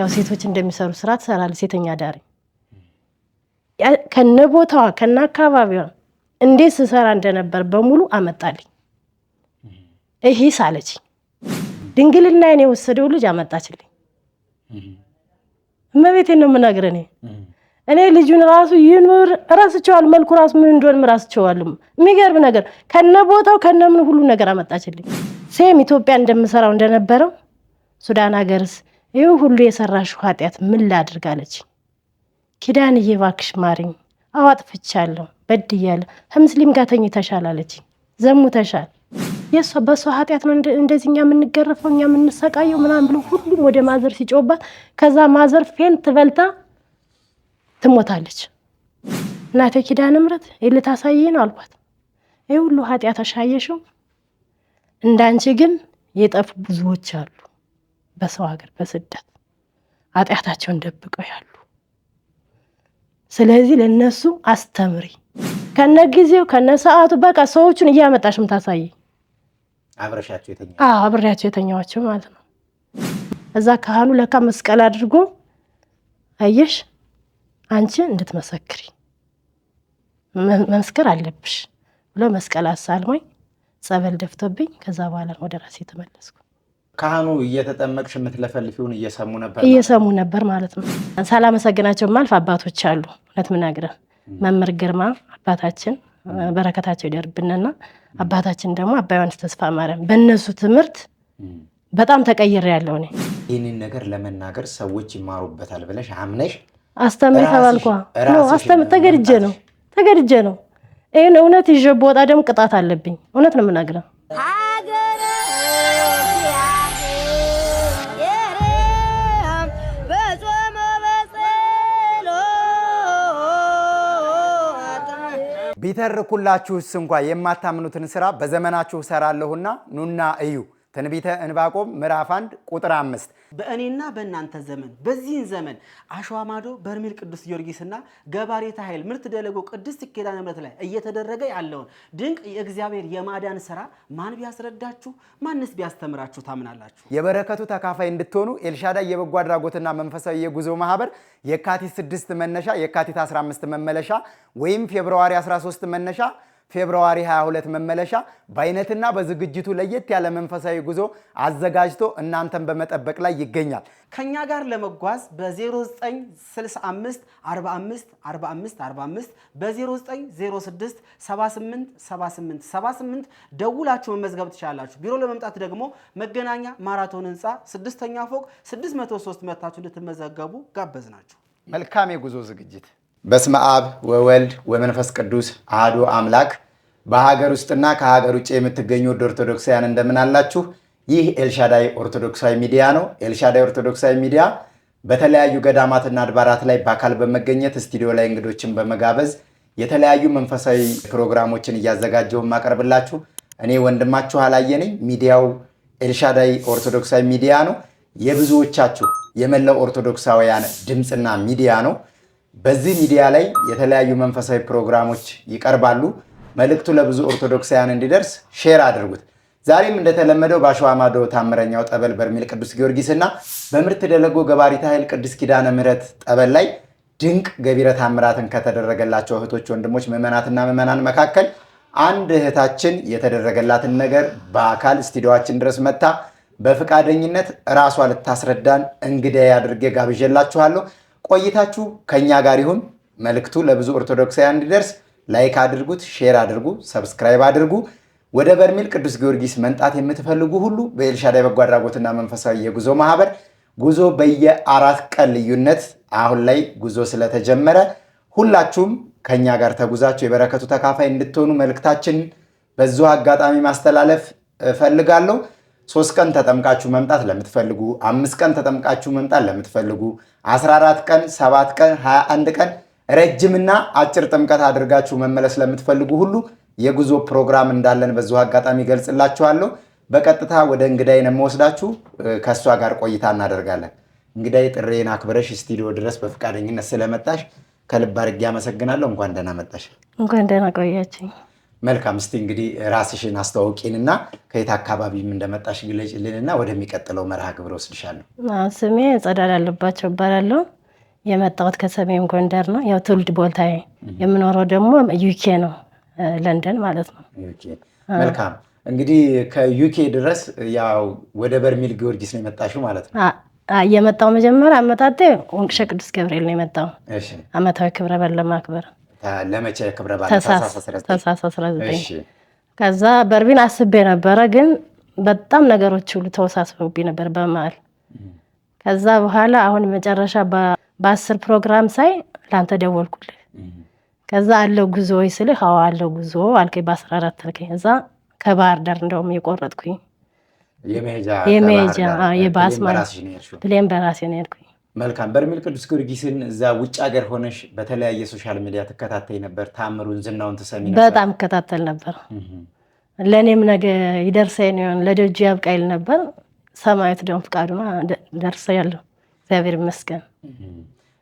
ያው ሴቶች እንደሚሰሩ ስራ ትሰራለች ሴተኛ ዳሪ ከነቦታዋ ከነአካባቢዋ እንዴት ስሰራ እንደነበር በሙሉ አመጣልኝ ይሄ ሳለች ድንግልና የኔ ወሰደው ልጅ አመጣችልኝ እመቤቴ ነው ምናገረኔ እኔ ልጁን ራሱ ይኑር ራስቸዋል መልኩ ራስ ምን እንደሆነ ራስቸዋል የሚገርም ነገር ከነቦታው ከነምን ሁሉ ነገር አመጣችልኝ ሴም ኢትዮጵያ እንደምሰራው እንደነበረው ሱዳን ሀገርስ ይሄው ሁሉ የሰራሽ ኃጢያት ምን ላድርጋለች ኪዳንዬ እባክሽ ማሪኝ አዋጥፍቻለሁ በድያለሁ ከሙስሊም ጋር ተኝተሻል አለች ዘሙተሻል የሷ በሷ ኃጢያት ነው እንደዚህኛ የምንገረፈው እኛ የምንሰቃየው ምናምን ብሎ ሁሉም ወደ ማዘር ሲጮባት ከዛ ማዘር ፌንት በልታ ትሞታለች እናቴ ኪዳነ ምሕረት ይልታሳይ ነው አልኳት ይሄ ሁሉ ኃጢያት አሻየሽው እንዳንቺ ግን የጠፉ ብዙዎች አሉ በሰው ሀገር በስደት ኃጢያታቸውን ደብቀው ያሉ ስለዚህ ለነሱ አስተምሪ ከነጊዜው ከነሰዓቱ በቃ ሰዎችን እያመጣሽም ታሳይ አብሬያቸው የተኛዋቸው ማለት ነው እዛ ካህኑ ለካ መስቀል አድርጎ አየሽ አንቺ እንድትመሰክሪ መስከር አለብሽ ብሎ መስቀል አሳልሞኝ ጸበል ደፍቶብኝ ከዛ በኋላ ወደ ራሴ ተመለስኩ ካህኑ እየተጠመቅሽ እየሰሙ ነበር ማለት ነው ሳላመሰግናቸው ማልፍ አባቶች አሉ እውነት ምናገር መምህር ግርማ አባታችን በረከታቸው ይደርብንና አባታችን ደግሞ አባ ዮሐንስ ተስፋ ማርያም በእነሱ ትምህርት በጣም ተቀይሬያለሁ እኔ ይሄንን ነገር ለመናገር ሰዎች ይማሩበታል ብለሽ አምነሽ አስተምር ተባልኳ ነው አስተምር ተገድጄ ነው ይሄን እውነት ይዤ በወጣ ደግሞ ቅጣት አለብኝ እውነት ነው ምናገር ቢተርኩላችሁስ እንኳን የማታምኑትን ስራ በዘመናችሁ ሰራለሁና ኑና እዩ ትንቢተ ዕንባቆም ምዕራፍ 1 ቁጥር 5 በእኔና በእናንተ ዘመን በዚህን ዘመን አሸዋማዶ በርሜል ቅዱስ ጊዮርጊስና ገባሬታ ኃይል ምርት ደለጎ ቅድስት ኪዳነ ምሕረት ላይ እየተደረገ ያለውን ድንቅ የእግዚአብሔር የማዳን ስራ ማን ቢያስረዳችሁ ማንስ ቢያስተምራችሁ ታምናላችሁ የበረከቱ ተካፋይ እንድትሆኑ ኤልሻዳይ የበጎ አድራጎትና መንፈሳዊ የጉዞ ማህበር የካቲት 6 መነሻ የካቲት 15 መመለሻ ወይም ፌብሩዋሪ 13 መነሻ ፌብሩዋሪ 22 መመለሻ በአይነትና በዝግጅቱ ለየት ያለ መንፈሳዊ ጉዞ አዘጋጅቶ እናንተን በመጠበቅ ላይ ይገኛል ከኛ ጋር ለመጓዝ በ0965 45 45 45 በ0906 78 78 78 ደውላችሁ መመዝገብ ትችላላችሁ ቢሮ ለመምጣት ደግሞ መገናኛ ማራቶን ህንጻ 6ኛ ፎቅ 603 መታችሁ እንድትመዘገቡ ጋበዝናችሁ መልካም የጉዞ ዝግጅት በስመ አብ ወወልድ ወመንፈስ ቅዱስ አሐዱ አምላክ በሀገር ውስጥና ከሀገር ውጭ የምትገኙ ኦርቶዶክሳውያን እንደምን አላችሁ ይህ ኤልሻዳይ ኦርቶዶክሳዊ ሚዲያ ነው ኤልሻዳይ ኦርቶዶክሳዊ ሚዲያ በተለያዩ ገዳማትና አድባራት ላይ በአካል በመገኘት ስቱዲዮ ላይ እንግዶችን በመጋበዝ የተለያዩ መንፈሳዊ ፕሮግራሞችን እያዘጋጀው ማቀርብላችሁ እኔ ወንድማችሁ አላየነኝ ሚዲያው ኤልሻዳይ ኦርቶዶክሳዊ ሚዲያ ነው የብዙዎቻችሁ የመላው ኦርቶዶክሳውያን ድምጽና ሚዲያ ነው በዚህ ሚዲያ ላይ የተለያዩ መንፈሳዊ ፕሮግራሞች ይቀርባሉ መልእክቱ ለብዙ ኦርቶዶክሳውያን እንዲደርስ ሼር አድርጉት ዛሬም እንደተለመደው በአሸዋማዶ ታምረኛው ጠበል በርሜል ቅዱስ ጊዮርጊስና በምርት ደለጎ ገባሪታ ኃይል ቅድስት ኪዳነ ምሕረት ጠበል ላይ ድንቅ ገቢረ ታምራትን ከተደረገላቸው እህቶች ወንድሞች ምዕመናትና ምዕመናን መካከል አንድ እህታችን የተደረገላትን ነገር በአካል ስቱዲዮአችን ድረስ መጣ በፍቃደኝነት ራሷ ልታስረዳን እንግዳዬ አድርጌ ጋብዤላችኋለሁ ቆይታችሁ ከኛ ጋር ይሁን መልእክቱ ለብዙ ኦርቶዶክሳውያን እንዲደርስ ላይክ አድርጉት ሼር አድርጉ ሰብስክራይብ አድርጉ ወደ በርሜል ቅዱስ ጊዮርጊስ መንጣት የምትፈልጉ ሁሉ በኤልሻዳይ በጎ አድራጎትና መንፈሳዊ የጉዞ ማህበር ጉዞ በየ4 ቀን ልዩነት አሁን ላይ ጉዞ ስለተጀመረ ሁላችሁም ከኛ ጋር ተጉዛችሁ የበረከቱ ተካፋይ እንድትሆኑ መልእክታችን በዚሁ አጋጣሚ ማስተላለፍ ፈልጋለሁ 3 ቀን ተጠምቃችሁ መምጣት ለምትፈልጉ 5 ቀን ተጠምቃችሁ መምጣት ለምትፈልጉ 14 ቀን 7 ቀን 21 ቀን ረጅምና አጭር ጥምቀት አድርጋችሁ መመለስ ለምትፈልጉ ሁሉ የጉዞ ፕሮግራም እንዳለን በዚሁ አጋጣሚ ገልጽላችኋለሁ በቀጥታ ወደ እንግዳዬ ነው የምወስዳችሁ ከሷ ጋር ቆይታ እናደርጋለን እንግዳዬ ጥሬን አክብረሽ ስቱዲዮ ድረስ በፍቃደኝነት ስለመጣሽ ከልብ አድርጌ አመሰግናለሁ እንኳን ደህና መጣሽ እንኳን ደህና ቆያችኝ መልካም። እስቲ እንግዲህ ራስሽን አስተዋውቂንና ከየት አካባቢም እንደመጣሽ ግለጭልንና ወደሚቀጥለው መርሃ ግብር ወስድሻለሁ። ስሜ ጸዳል አለባቸው እባላለሁ። የመጣሁት ከሰሜን ጎንደር ነው። ያው ትውልድ ቦታዬ የምኖረው ደግሞ ዩኬ ነው፣ ለንደን ማለት ነው። መልካም። እንግዲህ ከዩኬ ድረስ ያው ወደ በርሜል ጊዮርጊስ ነው የመጣሽው ማለት ነው? የመጣው መጀመሪያ አመጣጤ ወንቅሸ ቅዱስ ገብርኤል ነው የመጣው፣ አመታዊ ክብረ በዓል ለማክበር። ለመቼ ክብረ በዓል? ታኅሳስ 19። ከዛ በርሜል አስቤ ነበረ፣ ግን በጣም ነገሮች ሁሉ ተወሳስበውብኝ ነበር በመሀል። ከዛ በኋላ አሁን መጨረሻ በ10 ፕሮግራም ሳይ ላንተ ደወልኩልህ። ከዛ አለው ጉዞ ወይ ስልህ አዎ አለው ጉዞ አልከኝ። በ14 አልከኝ። እዛ ከባህር ዳር እንደውም የቆረጥኩኝ የመሄጃ የባስ ማለት ብሌን በራሴ ነው የሄድኩኝ። መልካም። በርሜል ቅዱስ ጊዮርጊስን እዛ ውጭ ሀገር ሆነሽ በተለያየ ሶሻል ሚዲያ ትከታተይ ነበር? ታምሩን ዝናውን ትሰሚ ነበር? በጣም እከታተል ነበር። ለእኔም ነገ ይደርሰኝ ይሆን ለደጁ ያብቃይል ነበር። ሰማያዊት ደግሞ ፍቃዱና ደርሰያለሁ፣ እግዚአብሔር ይመስገን።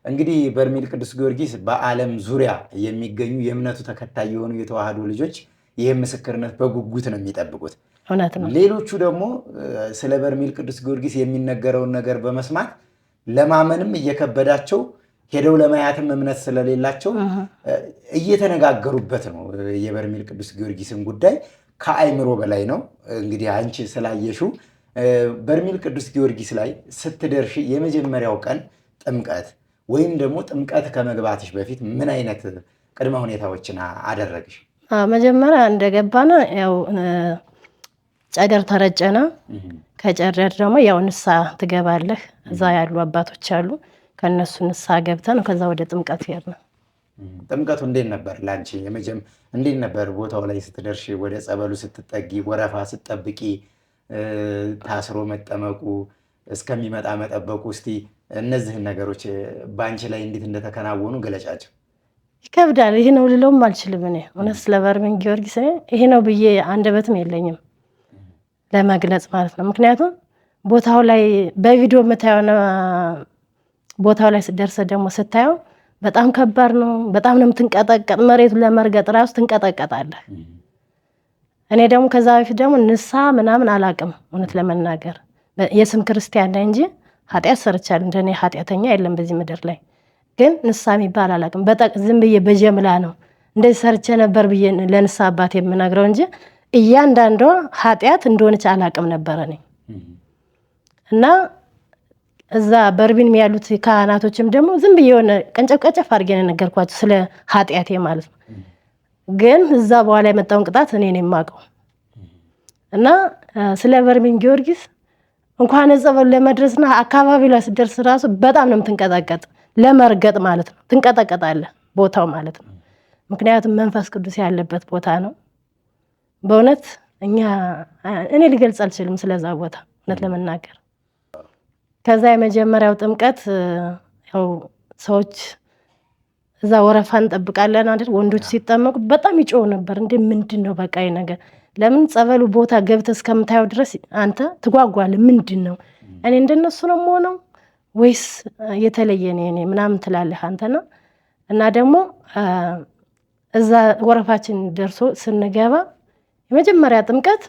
እንግዲህ በርሜል ቅዱስ ጊዮርጊስ በዓለም ዙሪያ የሚገኙ የእምነቱ ተከታይ የሆኑ የተዋህዶ ልጆች ይህ ምስክርነት በጉጉት ነው የሚጠብቁት። እውነት ነው። ሌሎቹ ደግሞ ስለ በርሜል ቅዱስ ጊዮርጊስ የሚነገረውን ነገር በመስማት ለማመንም እየከበዳቸው ሄደው ለማያትም እምነት ስለሌላቸው እየተነጋገሩበት ነው። የበርሜል ቅዱስ ጊዮርጊስን ጉዳይ ከአይምሮ በላይ ነው። እንግዲህ አንቺ ስላየሽው በርሜል ቅዱስ ጊዮርጊስ ላይ ስትደርሺ የመጀመሪያው ቀን ጥምቀት ወይም ደግሞ ጥምቀት ከመግባትሽ በፊት ምን አይነት ቅድመ ሁኔታዎችን አደረግሽ? መጀመሪያ እንደገባነ ያው ጨደር ተረጨነ። ከጨደር ደግሞ ያው ንሳ ትገባለህ። እዛ ያሉ አባቶች አሉ፣ ከነሱ ንሳ ገብተን ከዛ ወደ ጥምቀት ሄድን። ጥምቀቱ እንዴት ነበር ላንቺ? እንዴት ነበር ቦታው ላይ ስትደርሺ? ወደ ጸበሉ ስትጠጊ፣ ወረፋ ስትጠብቂ፣ ታስሮ መጠመቁ እስከሚመጣ መጠበቁ፣ እስቲ እነዚህን ነገሮች በአንቺ ላይ እንዴት እንደተከናወኑ ገለጫቸው። ይከብዳል። ይሄ ነው ልለውም አልችልም። እኔ እውነት ስለ በርሜል ጊዮርጊስ ይሄ ነው ብዬ አንደበትም የለኝም ለመግለጽ ማለት ነው። ምክንያቱም ቦታው ላይ በቪዲዮ የምታየው ቦታው ላይ ስደርሰ ደግሞ ስታየው በጣም ከባድ ነው። በጣም ነው የምትንቀጠቀጥ። መሬቱን ለመርገጥ ራሱ ትንቀጠቀጣለህ። እኔ ደግሞ ከዛ በፊት ደግሞ ንሳ ምናምን አላቅም። እውነት ለመናገር የስም ክርስቲያን ነኝ እንጂ ኃጢአት ሰርቻለሁ። እንደኔ ኃጢአተኛ የለም በዚህ ምድር ላይ። ግን ንሳ የሚባል አላቅም። ዝም ብዬ በጀምላ ነው እንደዚህ ሰርቼ ነበር ብዬ ለንሳ አባት የምነግረው እንጂ እያንዳንዷ ኃጢአት እንደሆነች አላቅም ነበረ እኔ። እና እዛ በርሜል ያሉት ካህናቶችም ደግሞ ዝም ብዬ የሆነ ቀንጨፍ አድርጌ ነው ነገርኳቸው ስለ ኃጢአቴ ማለት ነው። ግን እዛ በኋላ የመጣውን ቅጣት እኔ ነው የማውቀው። እና ስለ በርሜል ጊዮርጊስ እንኳን ጸበሉ ለመድረስና አካባቢው ላይ ስደርስ ራሱ በጣም ነው የምትንቀጠቀጥ፣ ለመርገጥ ማለት ነው ትንቀጠቀጣለህ ቦታው ማለት ነው። ምክንያቱም መንፈስ ቅዱስ ያለበት ቦታ ነው። በእውነት እኔ ሊገልጽ አልችልም ስለዛ ቦታ እውነት ለመናገር። ከዛ የመጀመሪያው ጥምቀት ያው ሰዎች እዛ ወረፋ እንጠብቃለን አይደል? ወንዶች ሲጠመቁ በጣም ይጮህ ነበር። እንዴ ምንድን ነው በቃ ይሄ ነገር? ለምን ጸበሉ ቦታ ገብተህ እስከምታየው ድረስ አንተ ትጓጓለህ። ምንድን ነው እኔ እንደነሱ ነው የምሆነው ወይስ የተለየ ነው እኔ ምናምን ትላለህ አንተና። እና ደግሞ እዛ ወረፋችን ደርሶ ስንገባ የመጀመሪያ ጥምቀት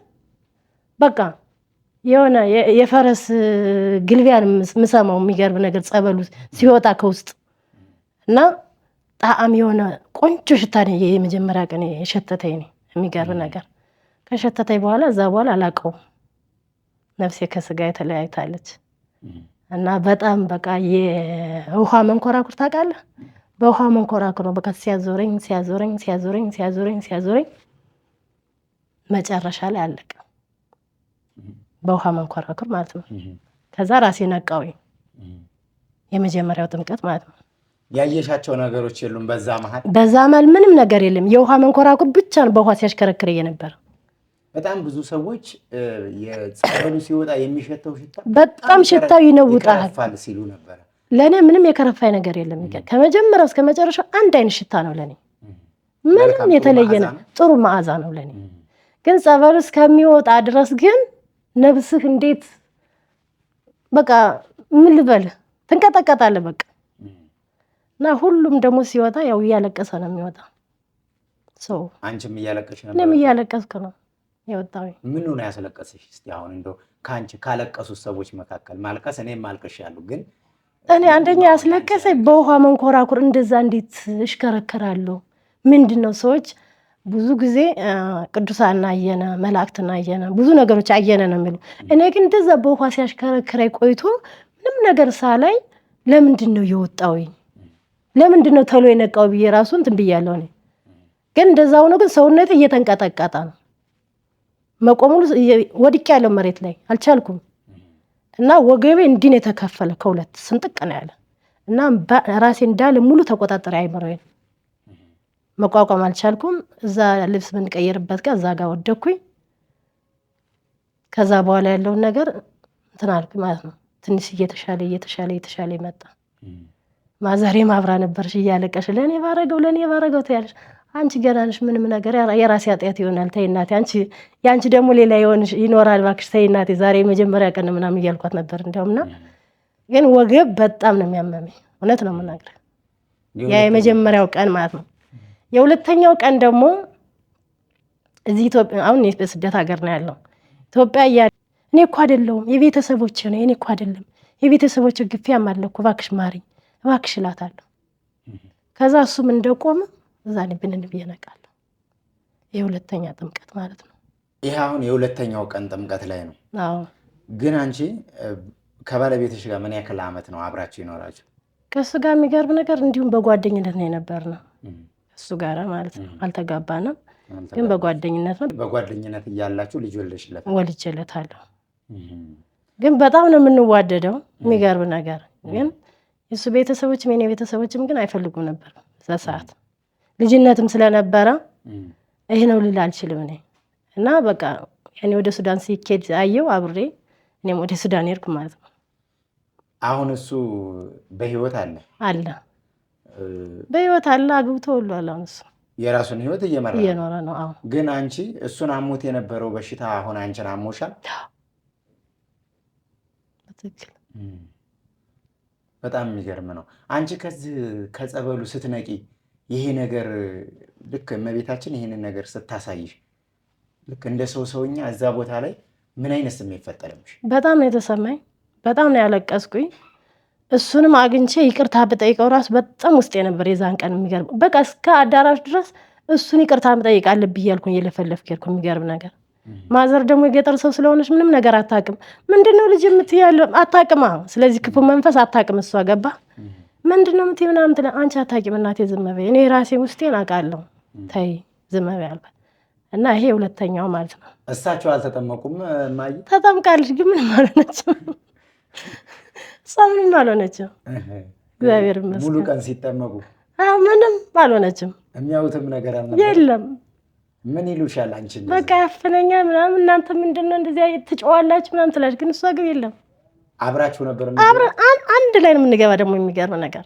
በቃ የሆነ የፈረስ ግልቢያን ምሰማው የሚገርብ ነገር ጸበሉ ሲወጣ ከውስጥ እና ጣዕም የሆነ ቆንጆ ሽታ ነው የመጀመሪያ ቀን የሸተተኝ ነው የሚገርብ ነገር። ከሸተተኝ በኋላ እዛ በኋላ አላውቀውም፣ ነፍሴ ከስጋ የተለያይታለች። እና በጣም በቃ የውሃ መንኮራኩር ታውቃለህ? በውሃ መንኮራኩር ነው በቃ ሲያዞረኝ ሲያዞረኝ ሲያዞረኝ ሲያዞረኝ ሲያዞረኝ መጨረሻ ላይ አለቀ። በውሃ መንኮራኩር ማለት ነው። ከዛ ራሴ ነቃውኝ። የመጀመሪያው ጥምቀት ማለት ነው። ያየሻቸው ነገሮች የሉም በዛ መሀል? በዛ መሀል ምንም ነገር የለም። የውሃ መንኮራኩር ብቻ ነው በውሃ ሲያሽከረክር ነበር። በጣም ብዙ ሰዎች የጸበሉ ሲወጣ የሚሸተው ሽታ በጣም ሽታው ይነውጣል ሲሉ ነበር። ለእኔ ምንም የከረፋይ ነገር የለም። ከመጀመሪያው እስከ መጨረሻው አንድ አይነት ሽታ ነው ለእኔ። ምንም የተለየ ነው፣ ጥሩ መዓዛ ነው ለእኔ። ግን ጸበሉ እስከሚወጣ ድረስ ግን ነፍስህ እንዴት በቃ ምን ልበልህ ትንቀጠቀጣለህ በቃ። እና ሁሉም ደግሞ ሲወጣ ያው እያለቀሰ ነው የሚወጣ። ሰው አንቺም እያለቀሽ ነበር? እኔም እያለቀስኩ ነው የወጣሁኝ። ምን ነው ያስለቀስሽ? እስቲ አሁን እንደው ካንቺ ካለቀሱት ሰዎች መካከል ማልቀስ እኔም አልቅሻለሁ፣ ግን እኔ አንደኛ ያስለቀሰኝ በውሃ መንኮራኩር እንደዛ እንዴት እሽከረከራለሁ? ምንድነው ሰዎች ብዙ ጊዜ ቅዱሳን አየነ መላእክትን አየነ ብዙ ነገሮች አየነ ነው የሚሉ። እኔ ግን እንደዛ በውሃ ሲያሽከረክረኝ ቆይቶ ምንም ነገር ሳላይ ለምንድን ነው የወጣሁኝ? ለምንድን ነው ተሎ የነቃው ብዬ ራሱ እንትን ብያለሁ። እኔ ግን እንደዛ ሆኖ ግን ሰውነቴ እየተንቀጠቀጠ ነው። መቆሙ ወድቄያለሁ መሬት ላይ አልቻልኩም። እና ወገቤ እንዲህ ነው የተከፈለ ከሁለት ስንጥቅ ነው ያለ እና ራሴ እንዳለ ሙሉ ተቆጣጠረ አይምሮዬን መቋቋም አልቻልኩም። እዛ ልብስ ብንቀይርበት ጋር እዛ ጋር ወደኩኝ። ከዛ በኋላ ያለውን ነገር እንትን አልኩኝ ማለት ነው። ትንሽ እየተሻለ መጣ። ማዘሬ ማብራ ነበርሽ እያለቀሽ ለኔ ባረገው ትያለሽ። አንቺ ገና ነሽ፣ ምንም ነገር የራሴ ኃጢአት ይሆናል፣ ተይ እናቴ፣ ያንቺ ደግሞ ሌላ ይኖራል፣ እባክሽ ተይ እናቴ፣ ዛሬ የመጀመሪያ ቀን ምናምን እያልኳት ነበር። እንደውምና ግን ወገብ በጣም ነው የሚያመመኝ፣ እውነት ነው የምናገር። ያ የመጀመሪያው ቀን ማለት ነው። የሁለተኛው ቀን ደግሞ እዚህ ኢትዮጵያ አሁን በስደት ሀገር ነው ያለው። ኢትዮጵያ እኔ እኮ አይደለሁም የቤተሰቦቼ ነው፣ እኔ እኮ አይደለም የቤተሰቦቼ ግፊያም አለ እኮ፣ እባክሽ ማሪኝ እባክሽ እላታለሁ። ከዛ እሱም እንደቆመ እዛ ብንን ብዬ ነቃለሁ። የሁለተኛ ጥምቀት ማለት ነው። ይሄ አሁን የሁለተኛው ቀን ጥምቀት ላይ ነው። አዎ። ግን አንቺ ከባለቤትሽ ጋር ምን ያክል ዓመት ነው አብራችሁ ይኖራችሁ? ከእሱ ጋር የሚገርም ነገር እንዲሁም በጓደኝነት ነው የነበርነው። እሱ ጋር ማለት ነው አልተጋባንም፣ ግን በጓደኝነት ነው። በጓደኝነት እያላችሁ ልጅ ወልጄለታለሁ። ግን በጣም ነው የምንዋደደው። የሚገርም ነገር ግን የእሱ ቤተሰቦችም የኔ ቤተሰቦችም ግን አይፈልጉም ነበር በዛ ሰዓት። ልጅነትም ስለነበረ ይሄ ነው ልል አልችልም እኔ እና በቃ እኔ ወደ ሱዳን ሲኬድ አየው አብሬ እኔም ወደ ሱዳን ሄድኩ ማለት ነው። አሁን እሱ በህይወት አለ በህይወት አለ፣ አግብቶ ወልዷል። አሁን እሱ የራሱን ህይወት እየኖረ ነው። አዎ። ግን አንቺ እሱን አሞት የነበረው በሽታ አሁን አንቺን አሞሻል? በትክክል። በጣም የሚገርም ነው። አንቺ ከዚህ ከጸበሉ ስትነቂ ይሄ ነገር ልክ እመቤታችን ይሄንን ነገር ስታሳይሽ ልክ እንደ ሰውኛ እዛ ቦታ ላይ ምን አይነት ስሜት ፈጠረብሽ? በጣም ነው የተሰማኝ። በጣም ነው ያለቀስኩኝ። እሱንም አግኝቼ ይቅርታ ብጠይቀው ራሱ በጣም ውስጤ ነበር የዛን ቀን። የሚገርም በቃ እስከ አዳራሽ ድረስ እሱን ይቅርታ መጠየቅ አለብኝ እያልኩኝ እየለፈለፍኩ ሄድኩ። የሚገርም ነገር ማዘር ደግሞ የገጠር ሰው ስለሆነች ምንም ነገር አታውቅም። ምንድነው ልጅ የምትያለው አታውቅማ። ስለዚህ ክፉ መንፈስ አታውቅም። እሷ ገባ ምንድነው የምትይ ምናምን ትለ አንቺ አታውቂም እናቴ ዝም በይ፣ እኔ ራሴ ውስጤን አውቃለሁ፣ ተይ ዝም በይ አልባት እና ይሄ ሁለተኛው ማለት ነው። እሳቸው አልተጠመቁም? ማይ ተጠምቃለች፣ ግን ምንም አልሆነችም። እሷ ምንም አልሆነችም። እግዚአብሔር ይመስገን። ሙሉ ቀን ሲጠመቁ ምንም አልሆነችም። የሚያዩትም ነገር አልነበረ? የለም። ምን ይሉሻል አንቺ? በቃ ያፍነኛል ምናምን፣ እናንተ ምንድነው እንደዚህ ትጫዋላችሁ ምናምን ትላለች፣ ግን እሷ ግን የለም። አብራችሁ ነበር? አንድ ላይ ነው የምንገባ። ደግሞ የሚገርም ነገር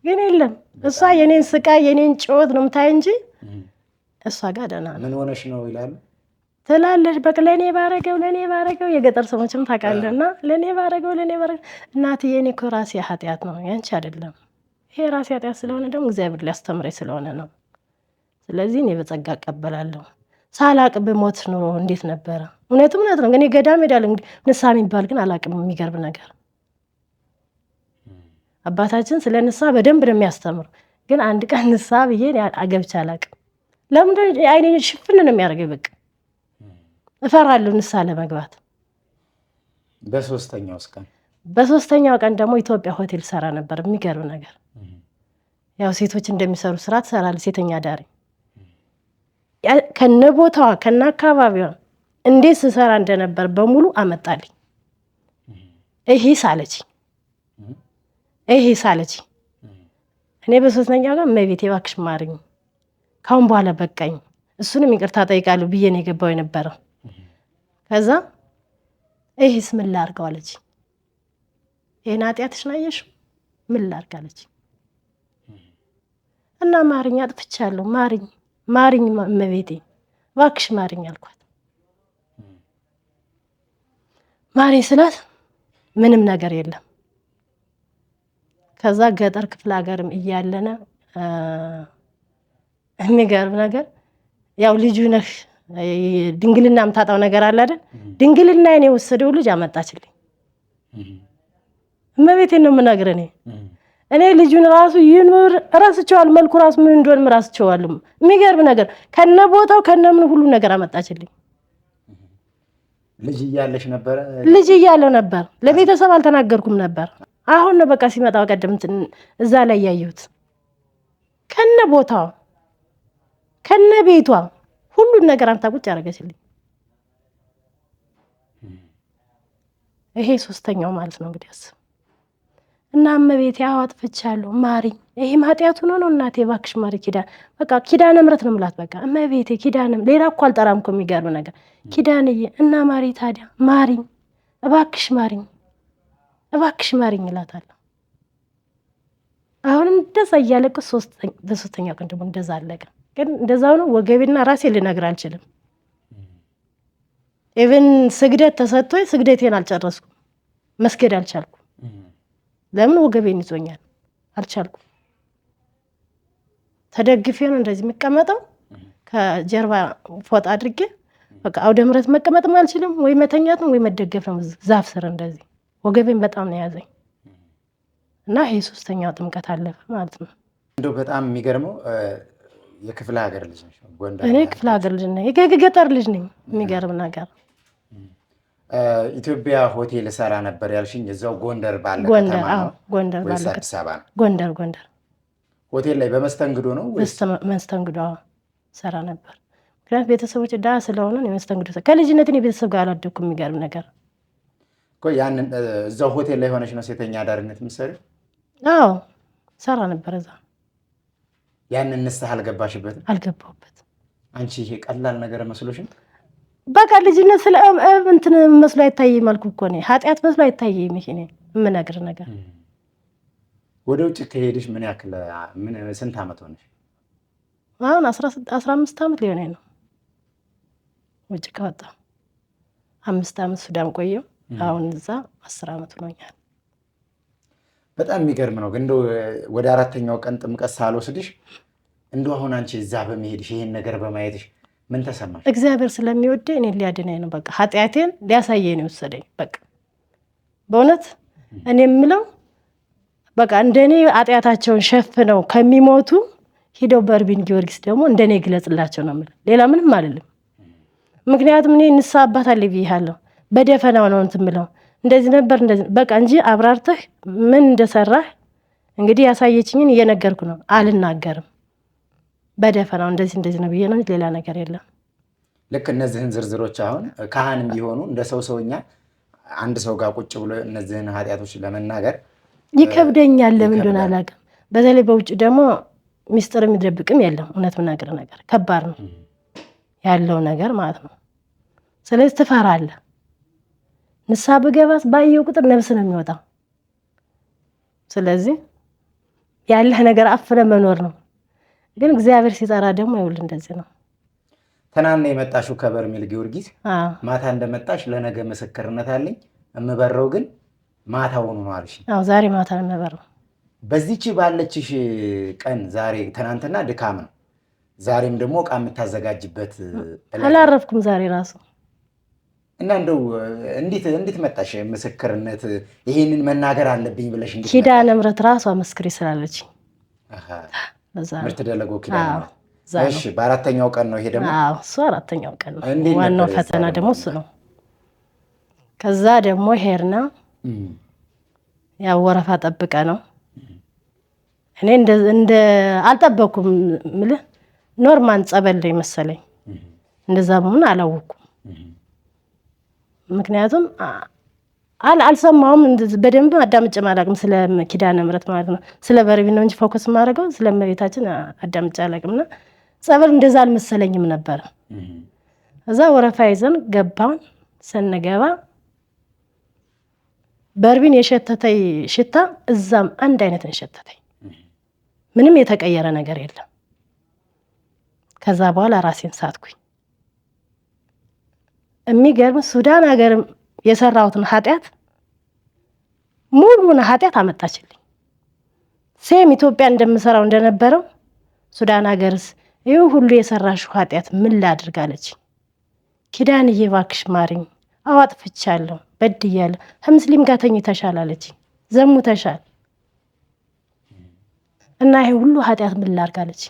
ግን የለም። እሷ የኔን ስቃይ የኔን ጭወት ነው የምታይ እንጂ እሷ ጋር ደህና ነው። ምን ሆነሽ ነው ይላሉ ትላለች። በቃ ለእኔ ባረገው የገጠር ሰዎችም ታውቃለህና ለእኔ ባረገው እናትዬ፣ እኔ እኮ ራሴ ኃጢአት ነው ያንቺ አይደለም። ይሄ ራሴ ኃጢአት ስለሆነ ደግሞ እግዚአብሔር ሊያስተምረኝ ስለሆነ ነው። ስለዚህ እኔ በጸጋ እቀበላለሁ። ሳላቅ ብሞት ኑሮ እንዴት ነበረ? እውነት ነው። ግን ገዳም ሄዳለሁ እንግዲህ ንስሐ የሚባል ግን አላቅም። የሚገርም ነገር አባታችን ስለ ንስሐ በደንብ ነው የሚያስተምር። ግን አንድ ቀን ንስሐ ብዬ አገብቼ አላቅም። ለምንድን አይኔ ሽፍን ነው የሚያደርገኝ። በቃ እፈራለሁ ንስሐ ለመግባት። በሶስተኛው ቀን ደግሞ ኢትዮጵያ ሆቴል ሰራ ነበር። የሚገርም ነገር ያው ሴቶች እንደሚሰሩ ስራ ትሰራለች። ሴተኛ ዳሪ ከነቦታዋ ከነአካባቢዋ እንዴት ስሰራ እንደነበር በሙሉ አመጣልኝ። ይሄ ሳለችኝ እኔ በሶስተኛው ቀን እመቤቴ እባክሽ ማሪኝ፣ ካሁን በኋላ በቃኝ፣ እሱንም ይቅርታ ጠይቃለሁ ብዬ ነው የገባው የነበረው። ከዛ ይሄስ ምን ላድርገው አለች። ይሄን ኃጢአትሽን አየሽው ምን ላድርግ አለች። እና ማሪኝ፣ አጥፍቻለሁ፣ ማሪኝ እመቤቴ እባክሽ ማሪኝ አልኳት። ማሪኝ ስላት ምንም ነገር የለም። ከዛ ገጠር ክፍለ ሀገርም እያለነ የሚገርም ነገር ያው ልጁ ነህ ድንግልና የምታጣው ነገር አለ አይደል? ድንግልና እኔ ወሰደው ልጅ አመጣችልኝ። እመቤቴን ነው የምናገረው። እኔ ልጁን ራሱ ይኑር እረስቸዋለሁ፣ መልኩ ራሱ ምን እንደሆነ እረስቸዋለሁ። የሚገርም ነገር ከነ ቦታው ከነ ምን ሁሉ ነገር አመጣችልኝ። ልጅ እያለሽ ነበር? ልጅ እያለሁ ነበር። ለቤተሰብ አልተናገርኩም ነበር። አሁን ነው በቃ ሲመጣ ቀደም እዛ ላይ ያየሁት ከነ ቦታው ከነ ቤቷ ሁሉን ነገር አምታ ቁጭ አደረገችልኝ። ይሄ ሶስተኛው ማለት ነው እንግዲህ አስብ እና እመቤቴ አጥፍቻለሁ ማሪኝ። ይሄ ኃጢአቱ ነው እናቴ እባክሽ ማሪ ኪዳን በቃ ኪዳነ ምሕረት ነው የምላት። በቃ እመቤቴ ኪዳነ ሌላ እኮ አልጠራም እኮ የሚገርም ነገር ኪዳንዬ እና ማሪ ታዲያ ማሪኝ እባክሽ ማሪኝ እባክሽ ማሪኝ እላታለሁ። አሁንም እንደዛ እያለቅስ በሶስተኛው ቀን ደግሞ እንደዛ አለቀ። ግን እንደዛው ነው ወገቤና ራሴ ልነግር አልችልም። ኢቭን ስግደት ተሰጥቶኝ ስግደቴን አልጨረስኩም፣ መስገድ አልቻልኩም። ለምን ወገቤን ይዞኛል፣ አልቻልኩም። ተደግፌ ነው እንደዚህ የሚቀመጠው ከጀርባ ፎጣ አድርጌ በቃ አውደ ምሕረት መቀመጥም አልችልም፣ ወይ መተኛት ወይ መደገፍ ነው ዛፍ ስር እንደዚህ። ወገቤን በጣም ነው ያዘኝ እና ይሄ ሶስተኛው ጥምቀት አለፈ ማለት ነው። እንደው በጣም የሚገርመው የክፍለ ሀገር ልጅ ነሽ? ጎንደር? እኔ ክፍለ ሀገር ልጅ ነኝ፣ የገጠር ልጅ ነኝ። የሚገርም ነገር ኢትዮጵያ ሆቴል ሰራ ነበር ያልሽኝ እዛው ጎንደር ባለ ከተማ ነው? ጎንደር ባለ አዲስ አበባ ነው? ጎንደር ሆቴል ላይ በመስተንግዶ ነው ወይስ? መስተንግዶ ሰራ ነበር። ምክንያቱም ቤተሰቦች ዳ ስለሆነ የመስተንግዶ ከልጅነት እኔ ቤተሰብ ጋር አላደኩም። የሚገርም ነገር እኮ ያንን እዛው ሆቴል ላይ ሆነሽ ነው ሴተኛ አዳሪነት የምትሰሪው? አዎ ሰራ ነበር እዛ። ያንን ንስሐ አልገባሽበትም? አልገባሁበትም። አንቺ ይሄ ቀላል ነገር መስሎሽም? በቃ ልጅነት ስለ እንትን መስሎ አይታየኝም አልኩ እኮ እኔ ኃጢአት መስሎ አይታየኝም። ይሄ የምነግር ነገር ወደ ውጭ ከሄድሽ ምን ያክል ስንት ዓመት ሆነሽ? አሁን 15 ዓመት ሊሆነኝ ነው ውጭ ከወጣ። 5 ዓመት ሱዳን ቆየሁ። አሁን እዛ 10 ዓመት ሆኖኛል። በጣም የሚገርም ነው። ግን እንደው ወደ 4ኛው ቀን ጥምቀት ሳልወስድሽ እንደው አሁን አንቺ እዛ በመሄድሽ ይሄን ነገር በማየትሽ ምን ተሰማሽ? እግዚአብሔር ስለሚወደኝ እኔን ሊያድነኝ ነው። በቃ ኃጢአቴን ሊያሳየኝ ነው የወሰደኝ። በቃ በእውነት እኔ የምለው በቃ እንደኔ ኃጢአታቸውን ሸፍነው ከሚሞቱ ሂደው በርቢን ጊዮርጊስ ደግሞ እንደኔ ግለጽላቸው ነው የምለው። ሌላ ምንም አልልም። ምክንያቱም እኔ ንስሐ አባት አለ ብያለሁ። በደፈናው ነው እንትን የምለው እንደዚህ ነበር እንደዚህ በቃ እንጂ አብራርተህ ምን እንደሰራህ እንግዲህ ያሳየችኝን እየነገርኩ ነው። አልናገርም። በደፈናው እንደዚህ ነው ብዬ ነው፣ ሌላ ነገር የለም። ልክ እነዚህን ዝርዝሮች አሁን ካህንም ቢሆኑ እንደ ሰውኛ አንድ ሰው ጋር ቁጭ ብሎ እነዚህን ኃጢአቶች ለመናገር ይከብደኛል። ለምን እንደሆነ አላውቅም። በተለይ በውጭ ደግሞ ሚስጥር የሚደብቅም የለም። እውነት ምናገር ነገር ከባድ ነው ያለው ነገር ማለት ነው። ስለዚህ ትፈራለህ። ንስሐ ብገባስ ባየው ቁጥር ነፍስ ነው የሚወጣው። ስለዚህ ያለህ ነገር አፍረ መኖር ነው። ግን እግዚአብሔር ሲጠራ ደግሞ ይኸውልህ እንደዚህ ነው። ተናና የመጣሽው ከበርሜል ጊዮርጊስ ማታ እንደመጣሽ ለነገ ምስክርነት አለኝ የምበረው ግን ማታውኑ ነው አልሽ? አዎ ዛሬ ማታ ነው የምበረው። በዚህች ባለችሽ ቀን ዛሬ ትናንትና ድካም ነው፣ ዛሬም ደግሞ ዕቃ የምታዘጋጅበት አላረፍኩም ዛሬ ራሱ እና እንደው እንዴት መጣሽ? ምስክርነት ይሄንን መናገር አለብኝ ብለሽ እንዴት? ኪዳነ ምሕረት ራሷ መስክሬ ስላለች ምርት ደለጎ ኪዳነ ምሕረት። እሺ በአራተኛው ቀን ነው ይሄ ደግሞ? አዎ እሱ አራተኛው ቀን ነው። ዋናው ፈተና ደግሞ እሱ ነው። ከዛ ደግሞ ሄርና ያው ወረፋ ጠብቀ ነው። እኔ እንደ አልጠበኩም ምልህ ኖርማን ጸበል ላይ መሰለኝ እንደዛ መሆን አላወኩም። ምክንያቱም አልሰማሁም፣ በደንብ አዳምጬ አላውቅም ስለ ኪዳነ ምሕረት ማለት ነው። ስለ በርቢን ነው እንጂ ፎከስ ማድረገው ስለ እመቤታችን አዳምጬ አላውቅምና ጸበል እንደዛ አልመሰለኝም ነበር። እዛ ወረፋ ይዘን ገባን። ስንገባ በርቢን የሸተተኝ ሽታ እዛም አንድ አይነት ነው የሸተተኝ። ምንም የተቀየረ ነገር የለም። ከዛ በኋላ ራሴን ሳትኩኝ። የሚገርም ሱዳን ሀገርም የሰራሁትን ኃጢአት ሙሉውን ኃጢአት አመጣችልኝ። ሴም ኢትዮጵያ እንደምሰራው እንደነበረው ሱዳን ሀገርስ ይኸው ሁሉ የሰራሽው ኃጢአት ምን ላድርግ አለች። ኪዳንዬ እባክሽ ማሪኝ፣ አጥፍቻለሁ፣ በድያለሁ፣ ከሙስሊም ጋር ተኝተሻል አለች። ዘሙተሻል እና ይሄ ሁሉ ኃጢአት ምን ላድርግ አለች።